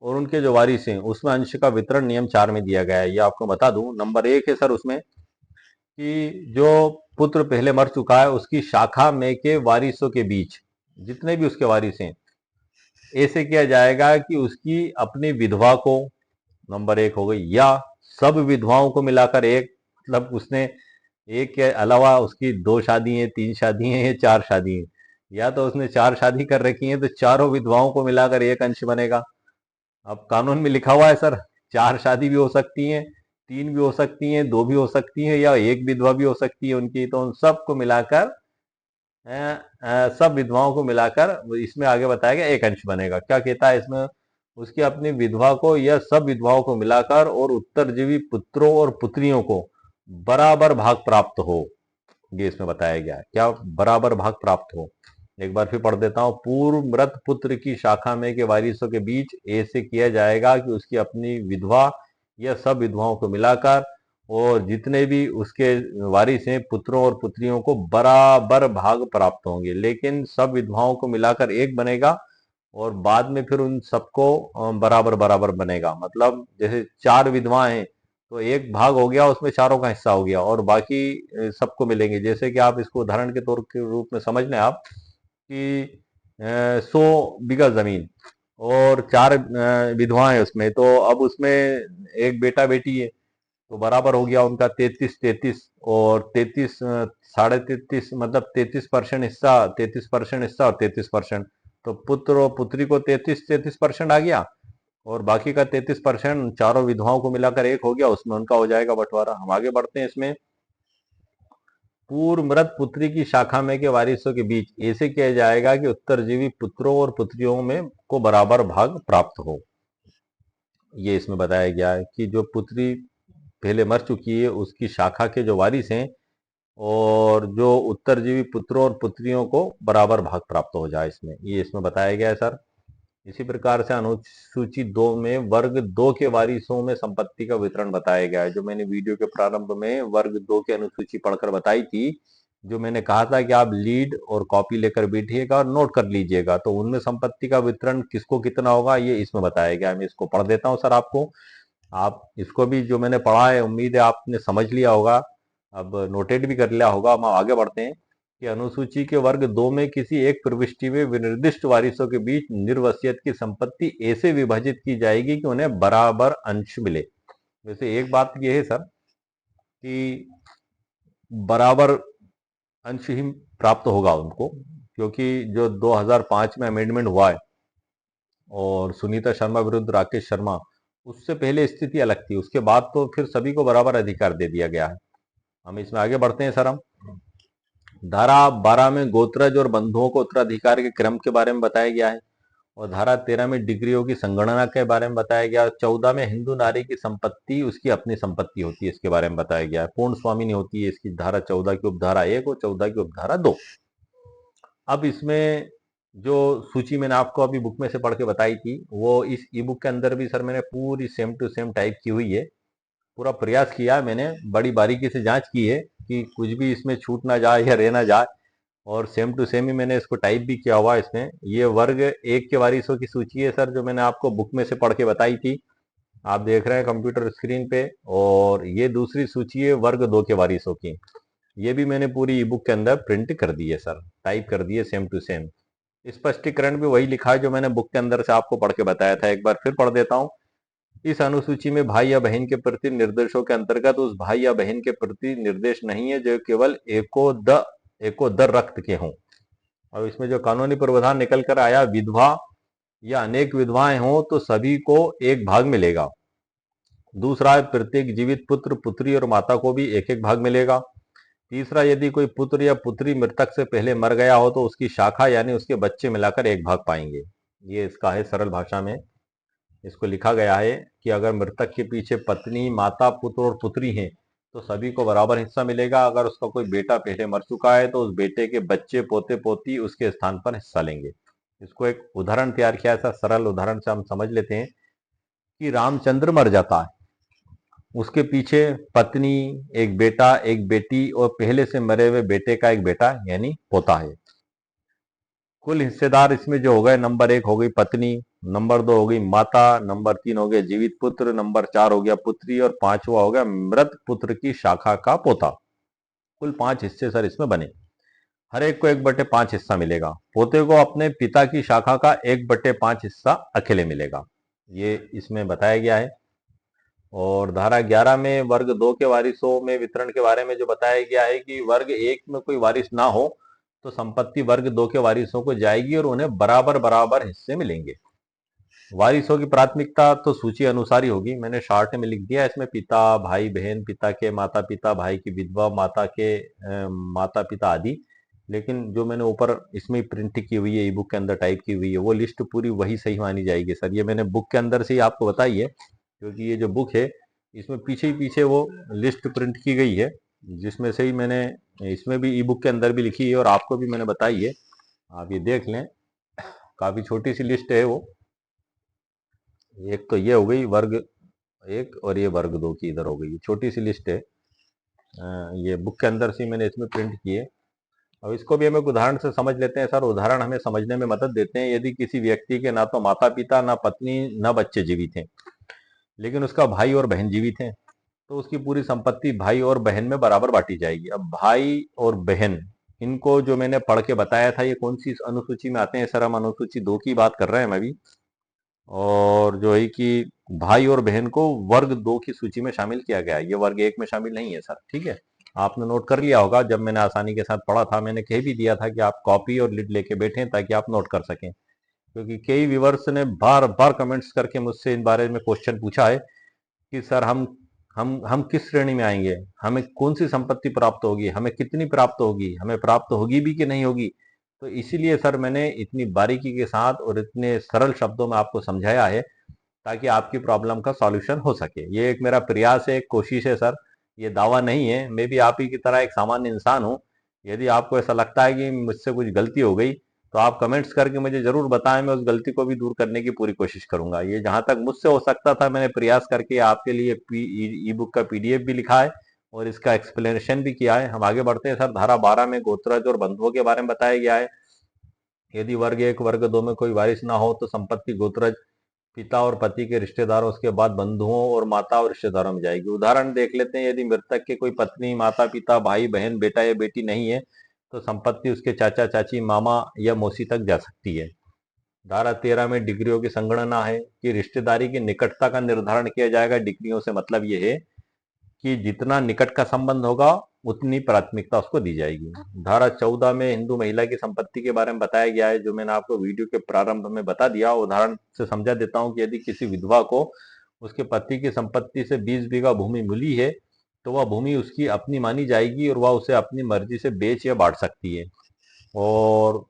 और उनके जो वारिस हैं उसमें अंश का वितरण नियम 4 में दिया गया है। ये आपको बता दूं, नंबर 1 है सर उसमें कि जो पुत्र पहले मर चुका है उसकी शाखा में के वारिसों के बीच जितने भी उसके वारिस हैं ऐसे किया जाएगा कि उसकी अपनी विधवा को, नंबर 1 हो गई, या सब विधवाओं को मिलाकर एक, मतलब उसने एक के अलावा उसकी 2 शादी हैं, 3 शादी हैं या 4 शादी हैं, या तो उसने 4 शादी कर रखी हैं तो चारों विधवाओं को मिलाकर एक अंश बनेगा। अब कानून में लिखा हुआ है सर 4 शादी भी हो सकती हैं, 3 भी हो सकती हैं, 2 भी हो सकती हैं, या एक विधवा भी हो सकती है उनकी, तो उन सबको मिलाकर सब विधवाओं को मिलाकर इसमें आगे बताया गया एक अंश बनेगा। क्या कहता है इसमें, उसकी अपनी विधवा को या सब विधवाओं को मिलाकर और उत्तरजीवी पुत्रों और पुत्रियों को बराबर भाग प्राप्त हो। ये इसमें बताया गया है, क्या बराबर भाग प्राप्त हो। एक बार फिर पढ़ देता हूं। पूर्व मृत पुत्र की शाखा में के वारिसों के बीच ऐसे किया जाएगा कि उसकी अपनी विधवा या सब विधवाओं को मिलाकर और जितने भी उसके वारिस हैं पुत्रों और पुत्रियों को बराबर भाग प्राप्त होंगे, लेकिन सब विधवाओं को मिलाकर एक बनेगा और बाद में फिर उन सबको बराबर बराबर बनेगा। मतलब जैसे 4 विधवाएं हैं तो एक भाग हो गया, उसमें चारों का हिस्सा हो गया और बाकी सबको मिलेंगे। जैसे कि आप इसको उदाहरण के तौर के रूप में समझ लें आप कि 100 बीघा जमीन और 4 विधवाएं उसमें, तो अब उसमें एक बेटा बेटी है तो बराबर हो गया उनका 33-33 और 33 साढ़े 33, मतलब 33% हिस्सा, 33% हिस्सा और 33%। तो पुत्र और पुत्री को 33-33% आ गया और बाकी का 33% चारों विधवाओं को मिलाकर एक हो गया, उसमें उनका हो जाएगा बंटवारा। हम आगे बढ़ते हैं इसमें। पूर्व मृत पुत्री की शाखा में के वारिसों के बीच ऐसे किया जाएगा कि उत्तरजीवी पुत्रों और पुत्रियों में को बराबर भाग प्राप्त हो। ये इसमें बताया गया है कि जो पुत्री पहले मर चुकी है उसकी शाखा के जो वारिस हैं और जो उत्तरजीवी पुत्रों और पुत्रियों को बराबर भाग प्राप्त हो जाए, इसमें ये इसमें बताया गया है सर। इसी प्रकार से अनुसूची 2 में वर्ग 2 के वारिसों में संपत्ति का वितरण बताया गया है। जो मैंने वीडियो के प्रारंभ में वर्ग 2 की अनुसूची पढ़कर बताई थी, जो मैंने कहा था कि आप लीड और कॉपी लेकर बैठिएगा और नोट कर लीजिएगा, तो उनमें संपत्ति का वितरण किसको कितना होगा ये इसमें बताया गया है। मैं इसको पढ़ देता हूँ सर आपको। आप इसको भी जो मैंने पढ़ा है उम्मीद है आपने समझ लिया होगा, अब नोटेड भी कर लिया होगा। हम आगे बढ़ते हैं कि अनुसूची के वर्ग 2 में किसी एक प्रविष्टि में विनिर्दिष्ट वारिसों के बीच निर्वसियत की संपत्ति ऐसे विभाजित की जाएगी कि उन्हें बराबर अंश मिले। वैसे एक बात यह है सर कि बराबर अंश ही प्राप्त होगा उनको, क्योंकि जो 2005 में अमेंडमेंट हुआ है और सुनीता शर्मा विरुद्ध राकेश शर्मा, उससे पहले स्थिति अलग थी, उसके बाद तो फिर सभी को बराबर अधिकार दे दिया गया है। हम इसमें आगे बढ़ते हैं सर। हम धारा 12 में गोत्रज और बंधुओं को उत्तराधिकार के क्रम के बारे में बताया गया है और धारा 13 में डिग्रियों की संगणना के बारे में बताया गया। 14 में हिंदू नारी की संपत्ति उसकी अपनी संपत्ति होती है, इसके बारे में बताया गया है। पूर्ण स्वामिनी होती है इसकी धारा 14 की उपधारा 1 और 14 की उपधारा 2। अब इसमें जो सूची मैंने आपको अभी बुक में से पढ़ के बताई थी वो इस ई बुक के अंदर भी सर मैंने पूरी सेम टू सेम टाइप की हुई है। पूरा प्रयास किया है मैंने, बड़ी बारीकी से जांच की है कि कुछ भी इसमें छूट ना जाए या रह ना जाए, और सेम टू सेम ही मैंने इसको टाइप भी किया हुआ है इसमें। ये वर्ग 1 के वारिसों की सूची है सर, जो मैंने आपको बुक में से पढ़ के बताई थी, आप देख रहे हैं कंप्यूटर स्क्रीन पे। और ये दूसरी सूची है वर्ग 2 के वारिसों की, ये भी मैंने पूरी ई बुक के अंदर प्रिंट कर दी है सर, टाइप कर दी है सेम टू सेम। स्पष्टीकरण भी वही लिखा है जो मैंने बुक के अंदर से आपको पढ़ के बताया था। एक बार फिर पढ़ देता हूँ। इस अनुसूची में भाई या बहन के प्रति निर्देशों के अंतर्गत उस भाई या बहन के प्रति निर्देश नहीं है जो केवल एकोदर रक्त के हों। और इसमें जो कानूनी प्रावधान निकल कर आया, विधवा या अनेक विधवाएं हों तो सभी को एक भाग मिलेगा। दूसरा है प्रत्येक जीवित पुत्र पुत्री और माता को भी एक एक भाग मिलेगा। तीसरा, यदि कोई पुत्र या पुत्री मृतक से पहले मर गया हो तो उसकी शाखा यानी उसके बच्चे मिलाकर एक भाग पाएंगे। ये इसका है सरल भाषा में इसको लिखा गया है कि अगर मृतक के पीछे पत्नी माता पुत्र और पुत्री हैं तो सभी को बराबर हिस्सा मिलेगा। अगर उसका कोई बेटा पहले मर चुका है तो उस बेटे के बच्चे पोते पोती उसके स्थान पर हिस्सा लेंगे। इसको एक उदाहरण तैयार किया, ऐसा सरल उदाहरण से हम समझ लेते हैं कि रामचंद्र मर जाता है, उसके पीछे पत्नी, एक बेटा, एक बेटी और पहले से मरे हुए बेटे का एक बेटा यानी पोता है। कुल हिस्सेदार इसमें जो हो गए, नंबर 1 हो गई पत्नी, नंबर 2 हो गई माता, नंबर 3 हो गया जीवित पुत्र, नंबर 4 हो गया पुत्री और पांचवा हो गया मृत पुत्र की शाखा का पोता। कुल 5 हिस्से सर इसमें बने। हर एक को 1/5 हिस्सा मिलेगा। पोते को अपने पिता की शाखा का 1/5 हिस्सा अकेले मिलेगा। ये इसमें बताया गया है। और धारा 11 में वर्ग 2 के वारिसों में वितरण के बारे में जो बताया गया है कि वर्ग 1 में कोई वारिस ना हो तो संपत्ति वर्ग 2 के वारिसों को जाएगी और उन्हें बराबर बराबर हिस्से मिलेंगे। वारिसों की प्राथमिकता तो सूची अनुसार ही होगी। मैंने शार्ट में लिख दिया, इसमें पिता, भाई बहन, पिता के माता पिता, भाई की विधवा, माता के माता पिता आदि। लेकिन जो मैंने ऊपर इसमें प्रिंट की हुई है, ई बुक के अंदर टाइप की हुई है, वो लिस्ट पूरी वही सही मानी जाएगी सर। ये मैंने बुक के अंदर से ही आपको बताई है, क्योंकि ये जो बुक है इसमें पीछे ही पीछे वो लिस्ट प्रिंट की गई है, जिसमें से ही मैंने इसमें भी ई बुक के अंदर भी लिखी है और आपको भी मैंने बताई है। आप ये देख लें, काफी छोटी सी लिस्ट है वो। एक तो ये हो गई वर्ग 1 और ये वर्ग 2 की इधर हो गई, छोटी सी लिस्ट है। ये बुक के अंदर से मैंने इसमें प्रिंट की है। अब इसको भी हम एक उदाहरण से समझ लेते हैं सर। उदाहरण हमें समझने में मदद देते हैं। यदि किसी व्यक्ति के ना तो माता पिता, ना पत्नी, ना बच्चे जीवित हैं, लेकिन उसका भाई और बहन जीवित हैं, तो उसकी पूरी संपत्ति भाई और बहन में बराबर बांटी जाएगी। अब भाई और बहन, इनको जो मैंने पढ़ के बताया था, ये कौन सी अनुसूची में आते हैं सर? हम अनुसूची 2 की बात कर रहे हैं हम अभी। और जो है कि भाई और बहन को वर्ग 2 की सूची में शामिल किया गया है, ये वर्ग 1 में शामिल नहीं है सर। ठीक है, आपने नोट कर लिया होगा। जब मैंने आसानी के साथ पढ़ा था, मैंने कह भी दिया था कि आप कॉपी और लिड लेके बैठें ताकि आप नोट कर सकें, क्योंकि कई व्यूवर्स ने बार बार कमेंट्स करके मुझसे इन बारे में क्वेश्चन पूछा है कि सर हम किस श्रेणी में आएंगे, हमें कौन सी संपत्ति प्राप्त होगी, हमें कितनी प्राप्त होगी, हमें प्राप्त होगी भी कि नहीं होगी। तो इसीलिए सर मैंने इतनी बारीकी के साथ और इतने सरल शब्दों में आपको समझाया है, ताकि आपकी प्रॉब्लम का सॉल्यूशन हो सके। ये एक मेरा प्रयास है, एक कोशिश है सर। ये दावा नहीं है। मैं भी आप ही की तरह एक सामान्य इंसान हूँ। यदि आपको ऐसा लगता है कि मुझसे कुछ गलती हो गई, तो आप कमेंट्स करके मुझे जरूर बताएं। मैं उस गलती को भी दूर करने की पूरी कोशिश करूंगा। ये जहां तक मुझसे हो सकता था मैंने प्रयास करके आपके लिए ई बुक का पीडीएफ भी लिखा है और इसका एक्सप्लेनेशन भी किया है। हम आगे बढ़ते हैं सर। धारा 12 में गोत्रज और बंधुओं के बारे में बताया गया है। यदि वर्ग 1 वर्ग 2 में कोई वारिस ना हो तो संपत्ति गोत्रज पिता और पति के रिश्तेदारों, उसके बाद बंधुओं और माता और रिश्तेदारों में जाएगी। उदाहरण देख लेते हैं। यदि मृतक के कोई पत्नी, माता पिता, भाई बहन, बेटा या बेटी नहीं है तो संपत्ति उसके चाचा चाची, मामा या मौसी तक जा सकती है। धारा 13 में डिग्रियों की संगणना है कि रिश्तेदारी की निकटता का निर्धारण किया जाएगा। डिग्रियों से मतलब यह है कि जितना निकट का संबंध होगा उतनी प्राथमिकता उसको दी जाएगी। धारा 14 में हिंदू महिला की संपत्ति के बारे में बताया गया है, जो मैंने आपको वीडियो के प्रारंभ में बता दिया। उदाहरण से समझा देता हूं कि यदि किसी विधवा को उसके पति की संपत्ति से 20 बीघा भूमि मिली है तो वह भूमि उसकी अपनी मानी जाएगी और वह उसे अपनी मर्जी से बेच या बांट सकती है। और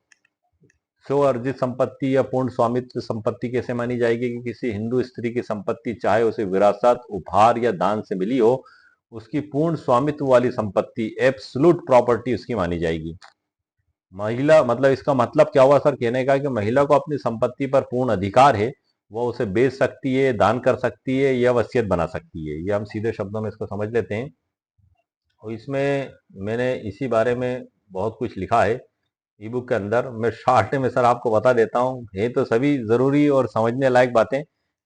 स्व अर्जित संपत्ति या पूर्ण स्वामित्व संपत्ति कैसे मानी जाएगी कि किसी हिंदू स्त्री की संपत्ति, चाहे उसे विरासत, उपहार या दान से मिली हो, उसकी पूर्ण स्वामित्व वाली संपत्ति, एब्सोल्यूट प्रॉपर्टी उसकी मानी जाएगी। महिला, मतलब इसका मतलब क्या हुआ सर कहने का कि महिला को अपनी संपत्ति पर पूर्ण अधिकार है। वह उसे बेच सकती है, दान कर सकती है या वसीयत बना सकती है। ये हम सीधे शब्दों में इसको समझ लेते हैं। और इसमें मैंने इसी बारे में बहुत कुछ लिखा है ई बुक के अंदर। मैं शॉर्ट में सर आपको बता देता हूँ। ये तो सभी जरूरी और समझने लायक बातें,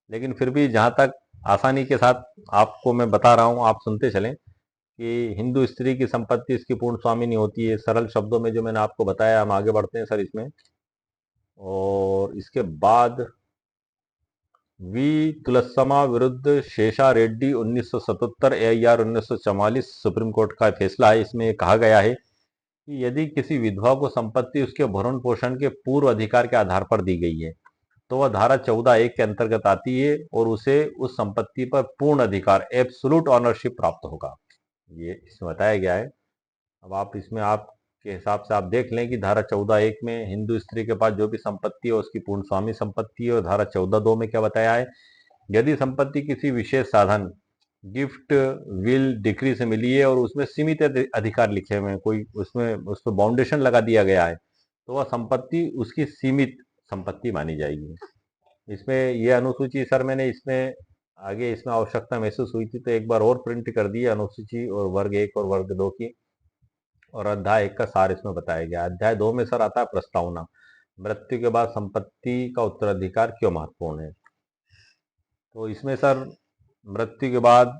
लेकिन फिर भी जहां तक आसानी के साथ आपको मैं बता रहा हूँ, आप सुनते चलें कि हिंदू स्त्री की संपत्ति इसकी पूर्ण स्वामिनी होती है। सरल शब्दों में जो मैंने आपको बताया, हम आगे बढ़ते हैं सर इसमें। और इसके बाद वी तुलसमा विरुद्ध शेषा रेड्डी 1977 AIR 1944 सुप्रीम कोर्ट का फैसला है। इसमें कहा गया है कि यदि किसी विधवा को संपत्ति उसके भरण पोषण के पूर्व अधिकार के आधार पर दी गई है तो वह धारा 14(1) के अंतर्गत आती है और उसे उस संपत्ति पर पूर्ण अधिकार, एब्सोल्यूट ऑनरशिप प्राप्त होगा। ये इसमें बताया गया है। अब आप इसमें आपके हिसाब से आप देख लें कि धारा 14(1) में हिंदू स्त्री के पास जो भी संपत्ति है उसकी पूर्ण स्वामी संपत्ति है। और धारा 14(2) में क्या बताया है? यदि संपत्ति किसी विशेष साधन गिफ्ट विल डिक्री से मिली है और उसमें सीमित अधिकार लिखे हुए हैं, कोई उसमें उस पर बाउंडेशन लगा दिया गया है, तो वह संपत्ति उसकी सीमित संपत्ति मानी जाएगी। इसमें यह अनुसूची सर मैंने इसमें आगे इसमें आवश्यकता महसूस हुई थी तो एक बार और प्रिंट कर दी अनुसूची और वर्ग 1 और वर्ग 2 की, और अध्याय 1 का सार इसमें बताया गया। अध्याय 2 में सर आता है प्रस्तावना, मृत्यु के बाद संपत्ति का उत्तराधिकार क्यों महत्वपूर्ण है। तो इसमें सर मृत्यु के बाद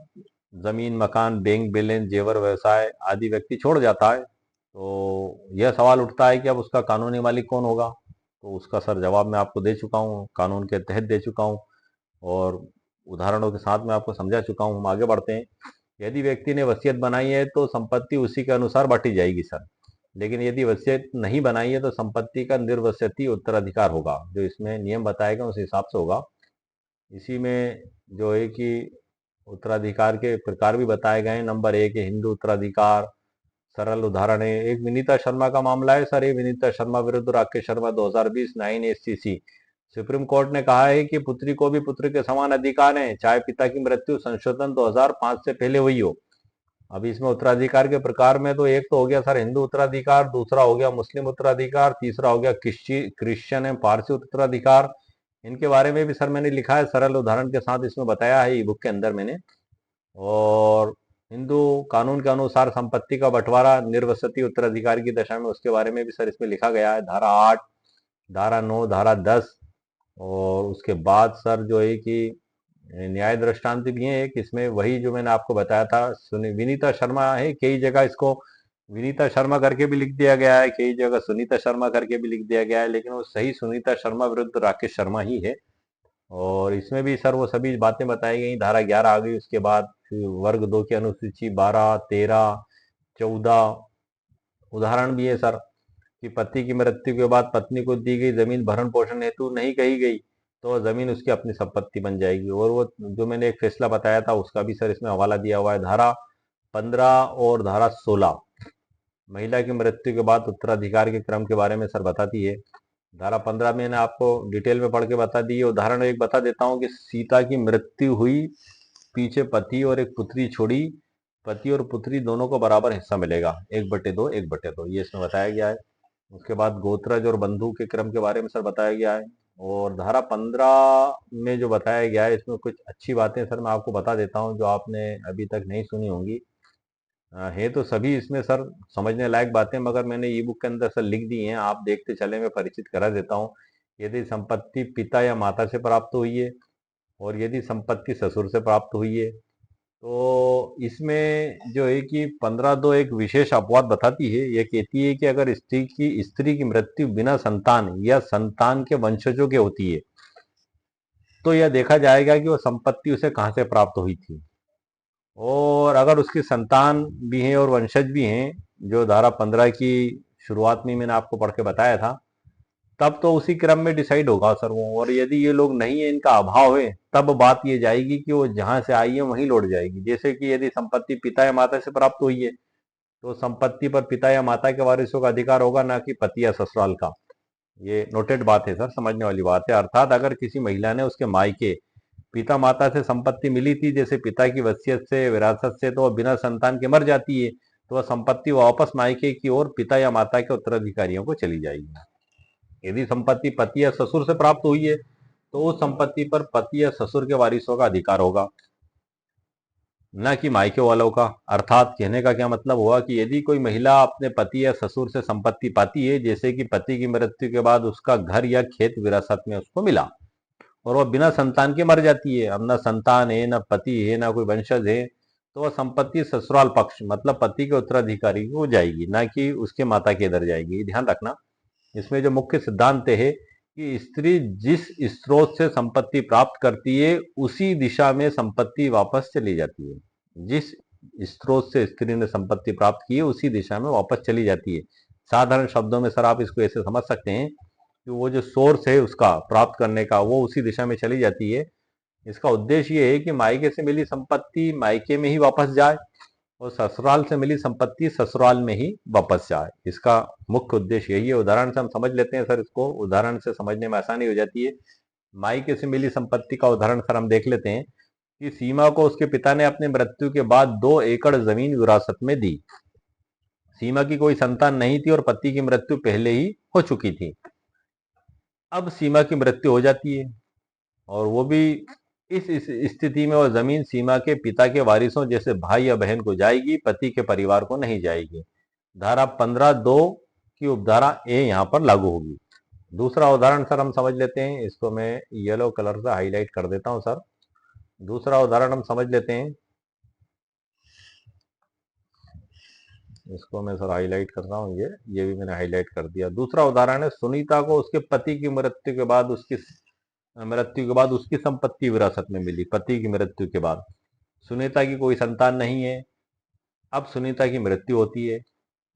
जमीन, मकान, बैंक बैलेंस, जेवर, व्यवसाय आदि व्यक्ति छोड़ जाता है, तो यह सवाल उठता है कि अब उसका कानूनी मालिक कौन होगा। तो उसका सर जवाब मैं आपको दे चुका हूँ, कानून के तहत दे चुका हूँ और उदाहरणों के साथ मैं आपको समझा चुका हूँ। हम आगे बढ़ते हैं। यदि व्यक्ति ने वसीयत बनाई है तो संपत्ति उसी के अनुसार बांटी जाएगी सर, लेकिन यदि वसीयत नहीं बनाई है तो संपत्ति का निर्वसीयती उत्तराधिकार होगा, जो इसमें नियम बताएगा उस हिसाब से होगा। इसी में जो है कि उत्तराधिकार के प्रकार भी बताए गए हैं। नंबर 1 है हिंदू उत्तराधिकार। सरल उदाहरण है, एक विनीता शर्मा का मामला है सर। ये विनीता शर्मा विरुद्ध Rakesh Sharma 2020 9 SCC। Supreme court ने कहा है कि पुत्री को भी पुत्र के समान अधिकार है, चाहे पिता की मृत्यु संशोधन 2005 से पहले हुई हो। अभी इसमें उत्तराधिकार के प्रकार में तो एक तो हो गया सर हिंदू उत्तराधिकार, दूसरा हो गया मुस्लिम उत्तराधिकार, तीसरा हो गया क्रिश्चियन एवं पारसी उत्तराधिकार। इनके बारे में भी सर मैंने लिखा है, सरल उदाहरण के साथ इसमें बताया है ई बुक के अंदर मैंने। और हिंदू कानून के अनुसार संपत्ति का बंटवारा निर्वसती उत्तराधिकारी की दशा में, उसके बारे में भी सर इसमें लिखा गया है, धारा 8, धारा 9, धारा 10। और उसके बाद सर जो है कि न्याय दृष्टांत भी है एक, इसमें वही जो मैंने आपको बताया था विनीता शर्मा है, कई जगह इसको विनीता शर्मा करके भी लिख दिया गया है, कई जगह सुनीता शर्मा करके भी लिख दिया गया है, लेकिन वो सही सुनीता शर्मा विरुद्ध राकेश शर्मा ही है। और इसमें भी सर वो सभी बातें बताई गई। धारा 11 आ गई, उसके बाद फिर वर्ग 2 की अनुसूची 12, 13, 14 उदाहरण भी है सर कि पति की मृत्यु के बाद पत्नी को दी गई जमीन भरण पोषण हेतु नहीं कही गई तो जमीन उसकी अपनी संपत्ति बन जाएगी। और वो जो मैंने एक फैसला बताया था उसका भी सर इसमें हवाला दिया हुआ है। धारा 15 और धारा 16 महिला की मृत्यु के बाद उत्तराधिकार के क्रम के बारे में सर बताती है। धारा 15 मैंने आपको डिटेल में पढ़ के बता दी है। उदाहरण एक बता देता हूँ कि सीता की मृत्यु हुई, पीछे पति और एक पुत्री छोड़ी, पति और पुत्री दोनों को बराबर हिस्सा मिलेगा, 1/2 1/2, ये इसमें बताया गया है। उसके बाद गोत्रज और बंधु के क्रम के बारे में सर बताया गया है। और धारा 15 में जो बताया गया है इसमें कुछ अच्छी बातें सर मैं आपको बता देता हूँ जो आपने अभी तक नहीं सुनी होंगी। है तो सभी इसमें सर समझने लायक बातें, मगर मैंने ई बुक के अंदर सर लिख दी हैं, आप देखते चले, मैं परिचित करा देता हूँ। यदि संपत्ति पिता या माता से प्राप्त हुई है और यदि संपत्ति ससुर से प्राप्त हुई है तो इसमें जो है कि 15(2) एक विशेष अपवाद बताती है। यह कहती है कि अगर स्त्री की मृत्यु बिना संतान या संतान के वंशजों के होती है तो यह देखा जाएगा कि वो संपत्ति उसे कहां से प्राप्त हुई थी। और अगर उसकी संतान भी हैं और वंशज भी हैं, जो धारा 15 की शुरुआत में मैंने आपको पढ़ के बताया था, तब तो उसी क्रम में डिसाइड होगा सर वो। और यदि ये लोग नहीं है, इनका अभाव है, तब बात ये जाएगी कि वो जहां से आई है वहीं लौट जाएगी। जैसे कि यदि संपत्ति पिता या माता से प्राप्त हुई है तो संपत्ति पर पिता या माता के वारिसों का अधिकार होगा, ना कि पति या ससुराल का। ये नोटेड बात है सर, समझने वाली बात है। अर्थात अगर किसी महिला ने उसके मायके पिता माता से संपत्ति मिली थी, जैसे पिता की वसीयत से, विरासत से, तो वह बिना संतान के मर जाती है तो वह संपत्ति वापस मायके की ओर पिता या माता के उत्तराधिकारियों को चली जाएगी। यदि संपत्ति पति या ससुर से प्राप्त हुई है तो उस संपत्ति पर पति या ससुर के वारिसों का अधिकार होगा, न कि मायके वालों का। अर्थात कहने का क्या मतलब हुआ कि यदि कोई महिला अपने पति या ससुर से संपत्ति पाती है, जैसे कि पति की मृत्यु के बाद उसका घर या खेत विरासत में उसको मिला और वह बिना संतान के मर जाती है, अब न संतान है, न पति है, न कोई वंशज है, तो वह संपत्ति ससुराल पक्ष मतलब पति के उत्तराधिकारी को जाएगी, ना कि उसके माता के इधर जाएगी। ध्यान रखना, इसमें जो मुख्य सिद्धांत है कि स्त्री जिस स्रोत से संपत्ति प्राप्त करती है उसी दिशा में संपत्ति वापस चली जाती है। जिस स्रोत से स्त्री ने संपत्ति प्राप्त की है उसी दिशा में वापस चली जाती है। साधारण शब्दों में सर आप इसको ऐसे समझ सकते हैं कि वो जो सोर्स है उसका प्राप्त करने का, वो उसी दिशा में चली जाती है। इसका उद्देश्य ये है कि मायके से मिली संपत्ति मायके में ही वापस जाए और ससुराल से मिली संपत्ति ससुराल में ही वापस जाए। इसका मुख्य उद्देश्य यही है। उदाहरण से हम समझ लेते हैं सर, इसको उदाहरण से समझने में आसानी हो जाती है। मायके से मिली संपत्ति का उदाहरण सर हम देख लेते हैं। कि सीमा को उसके पिता ने अपनी मृत्यु के बाद 2 एकड़ जमीन विरासत में दी। सीमा की कोई संतान नहीं थी और पति की मृत्यु पहले ही हो चुकी थी। अब सीमा की मृत्यु हो जाती है और वो भी इस स्थिति में वो जमीन सीमा के पिता के वारिसों जैसे भाई या बहन को जाएगी, पति के परिवार को नहीं जाएगी। धारा 15(2) की उपधारा ए यहाँ पर लागू होगी। दूसरा उदाहरण सर हम समझ लेते हैं, इसको मैं येलो कलर से हाईलाइट कर देता हूं सर। दूसरा उदाहरण हम समझ लेते हैं, इसको मैं सर हाईलाइट कर रहा हूँ, ये भी मैंने हाईलाइट कर दिया। दूसरा उदाहरण है, सुनीता को उसके पति की मृत्यु के बाद उसकी संपत्ति विरासत में मिली। पति की मृत्यु के बाद सुनीता की कोई संतान नहीं है। अब सुनीता की मृत्यु होती है,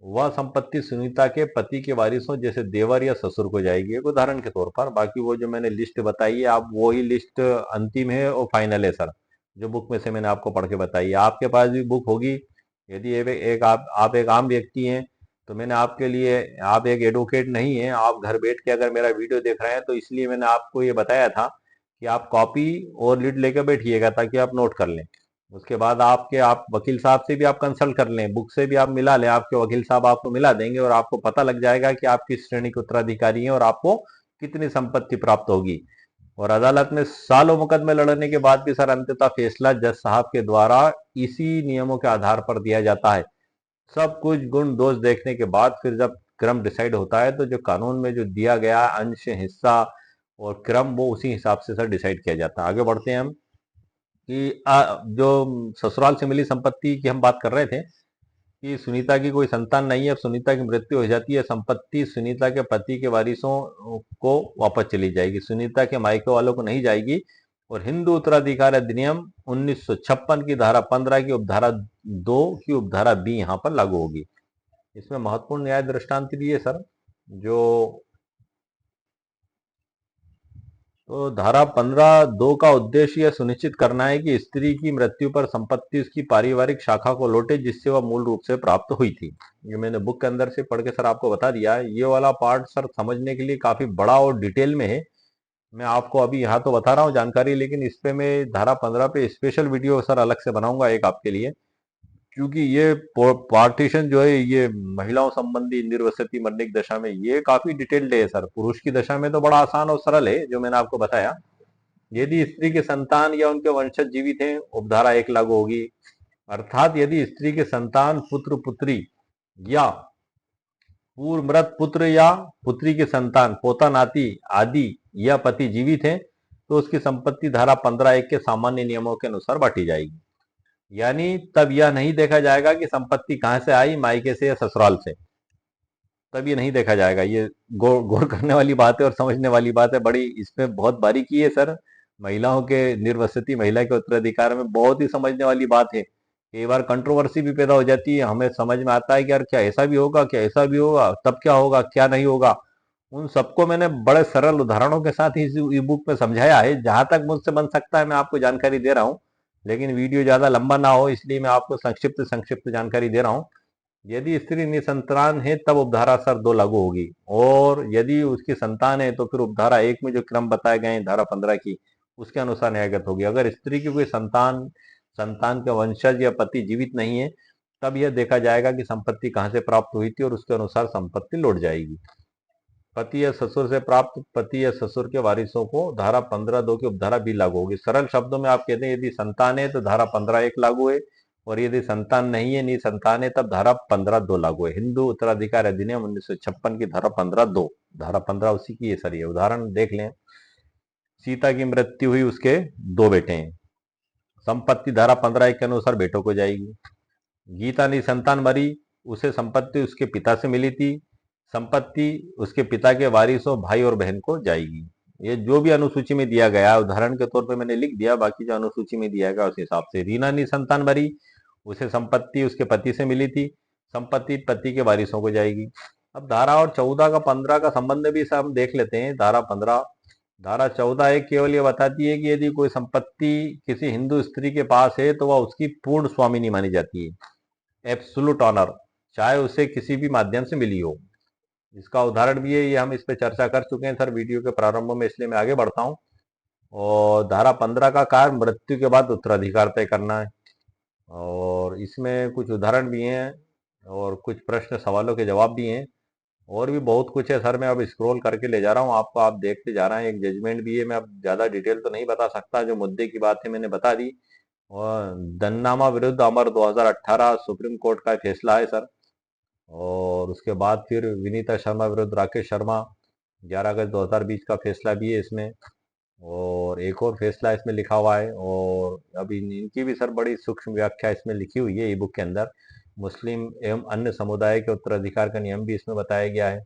वह संपत्ति सुनीता के पति के वारिसों जैसे देवर या ससुर को जाएगी, एक उदाहरण के तौर पर। बाकी वो जो मैंने लिस्ट बताई है, आप वो ही लिस्ट अंतिम है और फाइनल है सर, जो बुक में से मैंने आपको पढ़ के बताई है। आपके पास भी बुक होगी, यदि आप एक आम व्यक्ति हैं तो मैंने आपके लिए, आप एक एडवोकेट नहीं है, आप घर बैठ के अगर मेरा वीडियो देख रहे हैं तो इसलिए मैंने आपको ये बताया था कि आप कॉपी और लीड लेकर बैठिएगा ताकि आप नोट कर लें। उसके बाद आप वकील साहब से भी आप कंसल्ट कर लें, बुक से भी आप मिला लें, आपके वकील साहब आपको मिला देंगे और आपको पता लग जाएगा कि आप किस श्रेणी के उत्तराधिकारी हैं और आपको कितनी संपत्ति प्राप्त होगी। और अदालत में सालों मुकदमे लड़ने के बाद भी सर अंततः फैसला जज साहब के द्वारा इसी नियमों के आधार पर दिया जाता है। सब कुछ गुण दोष देखने के बाद फिर जब क्रम डिसाइड होता है तो जो कानून में जो दिया गया अंश, हिस्सा और क्रम, वो उसी हिसाब से सर डिसाइड किया जाता है। आगे बढ़ते हैं हम कि जो ससुराल से मिली संपत्ति की हम बात कर रहे थे कि सुनीता की कोई संतान नहीं है। अब सुनीता की मृत्यु हो जाती है, संपत्ति सुनीता के पति के वारिसों को वापस चली जाएगी, सुनीता के मायके वालों को नहीं जाएगी। और हिंदू उत्तराधिकार अधिनियम 1956 की धारा 15 की उपधारा 2 की उपधारा बी यहाँ पर लागू होगी। इसमें महत्वपूर्ण न्याय दृष्टांत दिए सर, जो तो धारा 15(2) का उद्देश्य यह सुनिश्चित करना है कि स्त्री की मृत्यु पर संपत्ति उसकी पारिवारिक शाखा को लौटे जिससे वह मूल रूप से प्राप्त हुई थी। ये मैंने बुक के अंदर से पढ़ के सर आपको बता दिया है। ये वाला पार्ट सर समझने के लिए काफी बड़ा और डिटेल में है। मैं आपको अभी यहाँ तो बता रहा हूँ जानकारी, लेकिन इस पे मैं धारा 15 पे स्पेशल वीडियो सर अलग से बनाऊंगा एक आपके लिए, क्योंकि ये पार्टीशन जो है ये महिलाओं संबंधी निर्वसती मरने की दशा में ये काफी डिटेल्ड है सर। पुरुष की दशा में तो बड़ा आसान और सरल है जो मैंने आपको बताया। यदि स्त्री के संतान या उनके वंशज जीवित हैं, उपधारा 1 लागू होगी। अर्थात यदि स्त्री के संतान, पुत्र पुत्री या पूर्व मृत पुत्र या पुत्री के संतान, पोता नाती आदि या पति जीवित हैं तो उसकी संपत्ति धारा 15(1) के सामान्य नियमों के अनुसार बांटी जाएगी। यानी तब यह नहीं देखा जाएगा कि संपत्ति कहां से आई, मायके से या ससुराल से, तब ये नहीं देखा जाएगा। ये गौर करने वाली बात है और समझने वाली बात है, बड़ी इसमें बहुत बारीकी है सर। महिलाओं के निर्वसती महिला के उत्तराधिकार में बहुत ही समझने वाली बात है। कई बार कंट्रोवर्सी भी पैदा हो जाती है, हमें समझ में आता है कि यार क्या ऐसा भी होगा, क्या ऐसा भी होगा, तब क्या होगा, क्या नहीं होगा। उन सबको मैंने बड़े सरल उदाहरणों के साथ इस ई बुक में समझाया है। जहां तक मुझसे बन सकता है मैं आपको जानकारी दे रहा हूँ, लेकिन वीडियो ज्यादा लंबा ना हो इसलिए मैं आपको संक्षिप्त संक्षिप्त जानकारी दे रहा हूँ। यदि स्त्री निसंतान है तब उपधारा सर 2 लागू होगी, और यदि उसकी संतान है तो फिर उपधारा 1 में जो क्रम बताए गए हैं धारा 15 की, उसके अनुसार न्यायगत होगी। अगर स्त्री की कोई संतान, संतान के वंशज या पति जीवित नहीं है, तब यह देखा जाएगा कि संपत्ति कहां से प्राप्त हुई थी और उसके अनुसार संपत्ति लौट जाएगी। पति या ससुर से प्राप्त, पति या ससुर के वारिसों को धारा 15(2) की उपधारा भी लागू होगी। सरल शब्दों में आप कहते हैं यदि संतान है तो धारा 15(1) लागू है, और यदि संतान नहीं है, निसंतान है, तब धारा 15(2) लागू है। हिंदू उत्तराधिकार अधिनियम 1956 की धारा 15(2), धारा 15 उसी की है सर। ये उदाहरण देख लें, सीता की मृत्यु हुई, उसके 2 बेटे हैं, संपत्ति धारा 15(1) के अनुसार बेटों को जाएगी। गीता निसंतान मरी, उसे संपत्ति उसके पिता से मिली थी, संपत्ति उसके पिता के वारिसों भाई और बहन को जाएगी। ये जो भी अनुसूची में दिया गया, उदाहरण के तौर पे मैंने लिख दिया, बाकी जो अनुसूची में दिया गया उस हिसाब से। रीना निसंतान मरी, उसे संपत्ति उसके पति से मिली थी, संपत्ति पति के वारिसों को जाएगी। अब धारा और 14 का 15 का संबंध भी हम देख लेते हैं। धारा 15, धारा 14 एक केवल ये बताती है कि यदि कोई संपत्ति किसी हिंदू स्त्री के पास है तो वह उसकी पूर्ण स्वामिनी मानी जाती है, एब्सोल्यूट ऑनर, चाहे उसे किसी भी माध्यम से मिली हो। इसका उदाहरण भी है, ये हम इस पे चर्चा कर चुके हैं सर वीडियो के प्रारंभ में, इसलिए मैं आगे बढ़ता हूं। और धारा 15 का कार्य मृत्यु के बाद उत्तराधिकार तय करना है। और इसमें कुछ उदाहरण भी हैं और कुछ प्रश्न सवालों के जवाब भी हैं और भी बहुत कुछ है सर। मैं अब स्क्रॉल करके ले जा रहा हूँ आपको, आप देखते जा रहे हैं। एक जजमेंट भी है, मैं अब ज़्यादा डिटेल तो नहीं बता सकता, जो मुद्दे की बात है मैंने बता दी। और दन्नामा विरुद्ध अमर 2018 सुप्रीम कोर्ट का फैसला है सर। और उसके बाद फिर विनीता शर्मा विरुद्ध राकेश शर्मा 11 अगस्त 2020 का फैसला भी है इसमें। और एक और फैसला इसमें लिखा हुआ है और अभी इनकी भी सर बड़ी सूक्ष्म व्याख्या इसमें लिखी हुई है ई बुक के अंदर। मुस्लिम एवं अन्य समुदाय के उत्तराधिकार का नियम भी इसमें बताया गया है।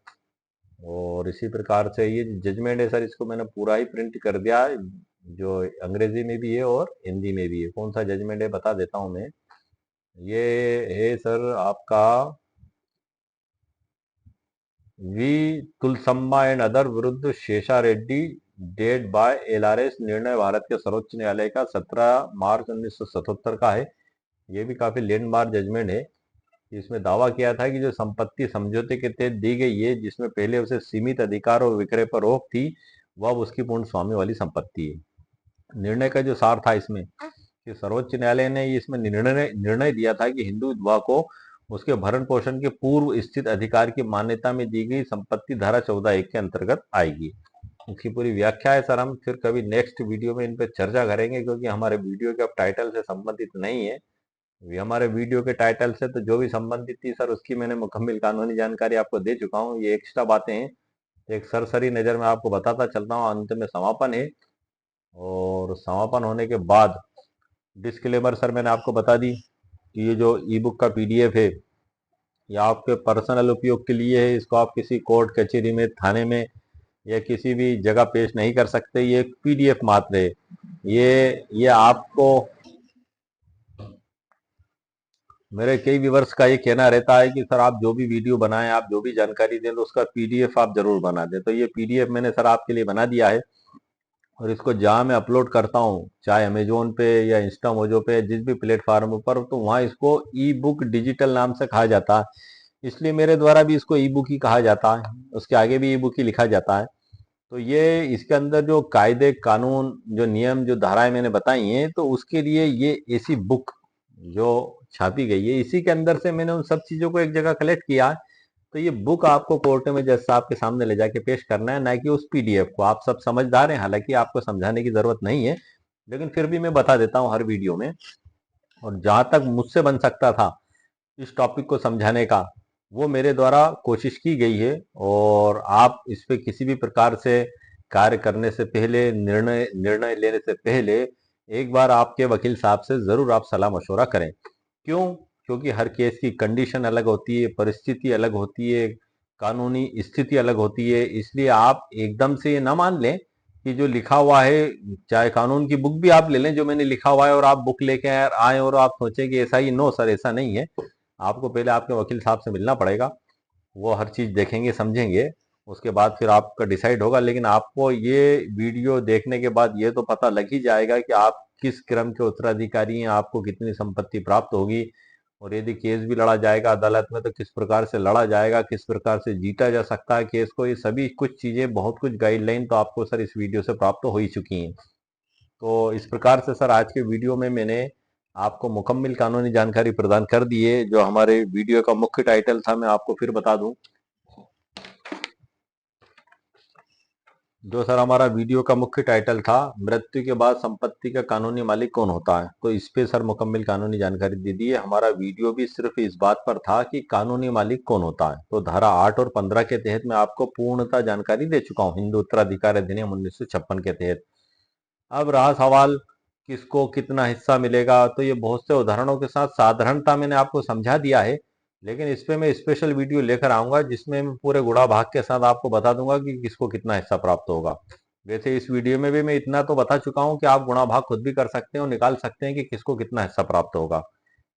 और इसी प्रकार से ये जजमेंट है सर, इसको मैंने पूरा ही प्रिंट कर दिया है, जो अंग्रेजी में भी है और हिंदी में भी है। कौन सा जजमेंट है बता देता हूँ मैं। ये है सर आपका वी तुलसम्मा एंड अदर विरुद्ध शेषा रेड्डी डेड बाय एलआरएस निर्णय भारत के सर्वोच्च न्यायालय का 17 मार्च 1977 का है। ये भी काफी लैंडमार्क जजमेंट है। इसमें दावा किया था कि जो संपत्ति समझौते के तहत दी गई है, जिसमें पहले उसे सीमित अधिकार और विक्रय पर रोक थी, वह अब उसकी पूर्ण स्वामी वाली संपत्ति है। निर्णय का जो सार था इसमें कि सर्वोच्च न्यायालय ने इसमें निर्णय दिया था कि हिंदू विधवा को उसके भरण पोषण के पूर्व स्थित अधिकार की मान्यता में दी गई संपत्ति धारा 14(1) के अंतर्गत आएगी। इसकी पूरी व्याख्या है सर, हम फिर कभी नेक्स्ट वीडियो में इन पर चर्चा करेंगे, क्योंकि हमारे वीडियो के अब टाइटल से संबंधित नहीं है। ये हमारे वीडियो के टाइटल से तो जो भी संबंधित थी सर, उसकी मैंने मुकम्मल कानूनी जानकारी आपको दे चुका हूँ। ये एक्स्ट्रा बातें हैं, एक सरसरी नजर में आपको बताता चलता हूँ। अंत में समापन है और समापन होने के बाद डिस्क्लेमर सर मैंने आपको बता दी कि ये जो ई बुक का पीडीएफ है, ये आपके पर्सनल उपयोग के लिए है। इसको आप किसी कोर्ट कचहरी में, थाने में या किसी भी जगह पेश नहीं कर सकते। ये एक पीडीएफ मात्र है। ये आपको, मेरे कई व्यूवर्स का ये कहना रहता है कि सर आप जो भी वीडियो बनाएं, आप जो भी जानकारी दें, तो उसका पीडीएफ आप जरूर बना दें। तो ये पीडीएफ मैंने सर आपके लिए बना दिया है और इसको जहां मैं अपलोड करता हूं, चाहे अमेजोन पे या इंस्टा मोजो पे, जिस भी प्लेटफॉर्म पर, तो वहां इसको ई बुक डिजिटल नाम से कहा जाता है। इसलिए मेरे द्वारा भी इसको ई बुक ही कहा जाता है, उसके आगे भी ई बुक ही लिखा जाता है। तो ये इसके अंदर जो कायदे कानून, जो नियम, जो धाराएं मैंने बताई हैं, तो उसके लिए ये ऐसी बुक जो छापी गई है, इसी के अंदर से मैंने उन सब चीजों को एक जगह कलेक्ट किया है। तो ये बुक आपको कोर्ट में जज साहब के सामने ले जाके पेश करना है, ना कि उस पीडीएफ को। आप सब समझदार हैं, हालांकि आपको समझाने की जरूरत नहीं है, लेकिन फिर भी मैं बता देता हूँ हर वीडियो में। और जहां तक मुझसे बन सकता था इस टॉपिक को समझाने का, वो मेरे द्वारा कोशिश की गई है। और आप इस पे किसी भी प्रकार से कार्य करने से पहले, निर्णय निर्णय लेने से पहले, एक बार आपके वकील साहब से जरूर आप सलाह मशवरा करें। क्यों? क्योंकि हर केस की कंडीशन अलग होती है, परिस्थिति अलग होती है, कानूनी स्थिति अलग होती है। इसलिए आप एकदम से ये ना मान लें कि जो लिखा हुआ है, चाहे कानून की बुक भी आप ले लें जो मैंने लिखा हुआ है, और आप बुक लेके आए और आप सोचें कि ऐसा ही। नो सर, ऐसा नहीं है। आपको पहले आपके वकील साहब से मिलना पड़ेगा, वो हर चीज देखेंगे, समझेंगे, उसके बाद फिर आपका डिसाइड होगा। लेकिन आपको ये वीडियो देखने के बाद ये तो पता लग ही जाएगा कि आप किस क्रम के उत्तराधिकारी हैं, आपको कितनी संपत्ति प्राप्त होगी। और यदि केस भी लड़ा जाएगा अदालत में, तो किस प्रकार से लड़ा जाएगा, किस प्रकार से जीता जा सकता है केस को, ये सभी कुछ चीजें, बहुत कुछ गाइडलाइन तो आपको सर इस वीडियो से प्राप्त हो ही चुकी हैं। तो इस प्रकार से सर आज के वीडियो में मैंने आपको मुकम्मल कानूनी जानकारी प्रदान कर दी है। जो हमारे वीडियो का मुख्य टाइटल था, मैं आपको फिर बता दूं। जो सर हमारा वीडियो का मुख्य टाइटल था, मृत्यु के बाद संपत्ति का कानूनी मालिक कौन होता है, तो इस पे सर मुकम्मल कानूनी जानकारी दे दी है। हमारा वीडियो भी सिर्फ इस बात पर था कि कानूनी मालिक कौन होता है। तो धारा 8 और 15 के तहत मैं आपको पूर्णतः जानकारी दे चुका हूँ, हिंदू उत्तराधिकार अधिनियम 1956 के तहत। अब रहा सवाल किसको कितना हिस्सा मिलेगा, तो ये बहुत से उदाहरणों के साथ साधारणता मैंने आपको समझा दिया है। लेकिन इस पे मैं स्पेशल वीडियो लेकर आऊंगा, जिसमें मैं पूरे गुणा भाग के साथ आपको बता दूंगा कि किसको कितना हिस्सा प्राप्त होगा। वैसे इस वीडियो में भी मैं इतना तो बता चुका हूं कि आप गुणा भाग खुद भी कर सकते हैं और निकाल सकते हैं कि किसको कितना हिस्सा प्राप्त होगा।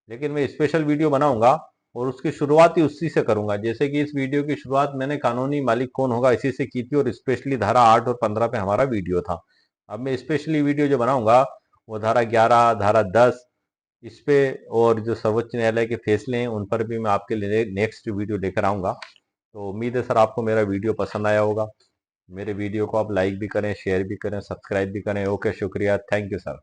लेकिन मैं स्पेशल वीडियो बनाऊंगा और उसकी शुरुआत ही उसी से करूंगा। जैसे कि इस वीडियो की शुरुआत मैंने कानूनी मालिक कौन होगा इसी से की थी, और स्पेशली धारा 8 और 15 पे हमारा वीडियो था। अब मैं स्पेशली वीडियो जो बनाऊंगा, वो धारा 11, धारा 10 इस पे, और जो सर्वोच्च न्यायालय के फैसले हैं उन पर भी मैं आपके लिए नेक्स्ट वीडियो लेकर आऊंगा। तो उम्मीद है सर आपको मेरा वीडियो पसंद आया होगा। मेरे वीडियो को आप लाइक भी करें, शेयर भी करें, सब्सक्राइब भी करें। ओके, शुक्रिया, थैंक यू सर।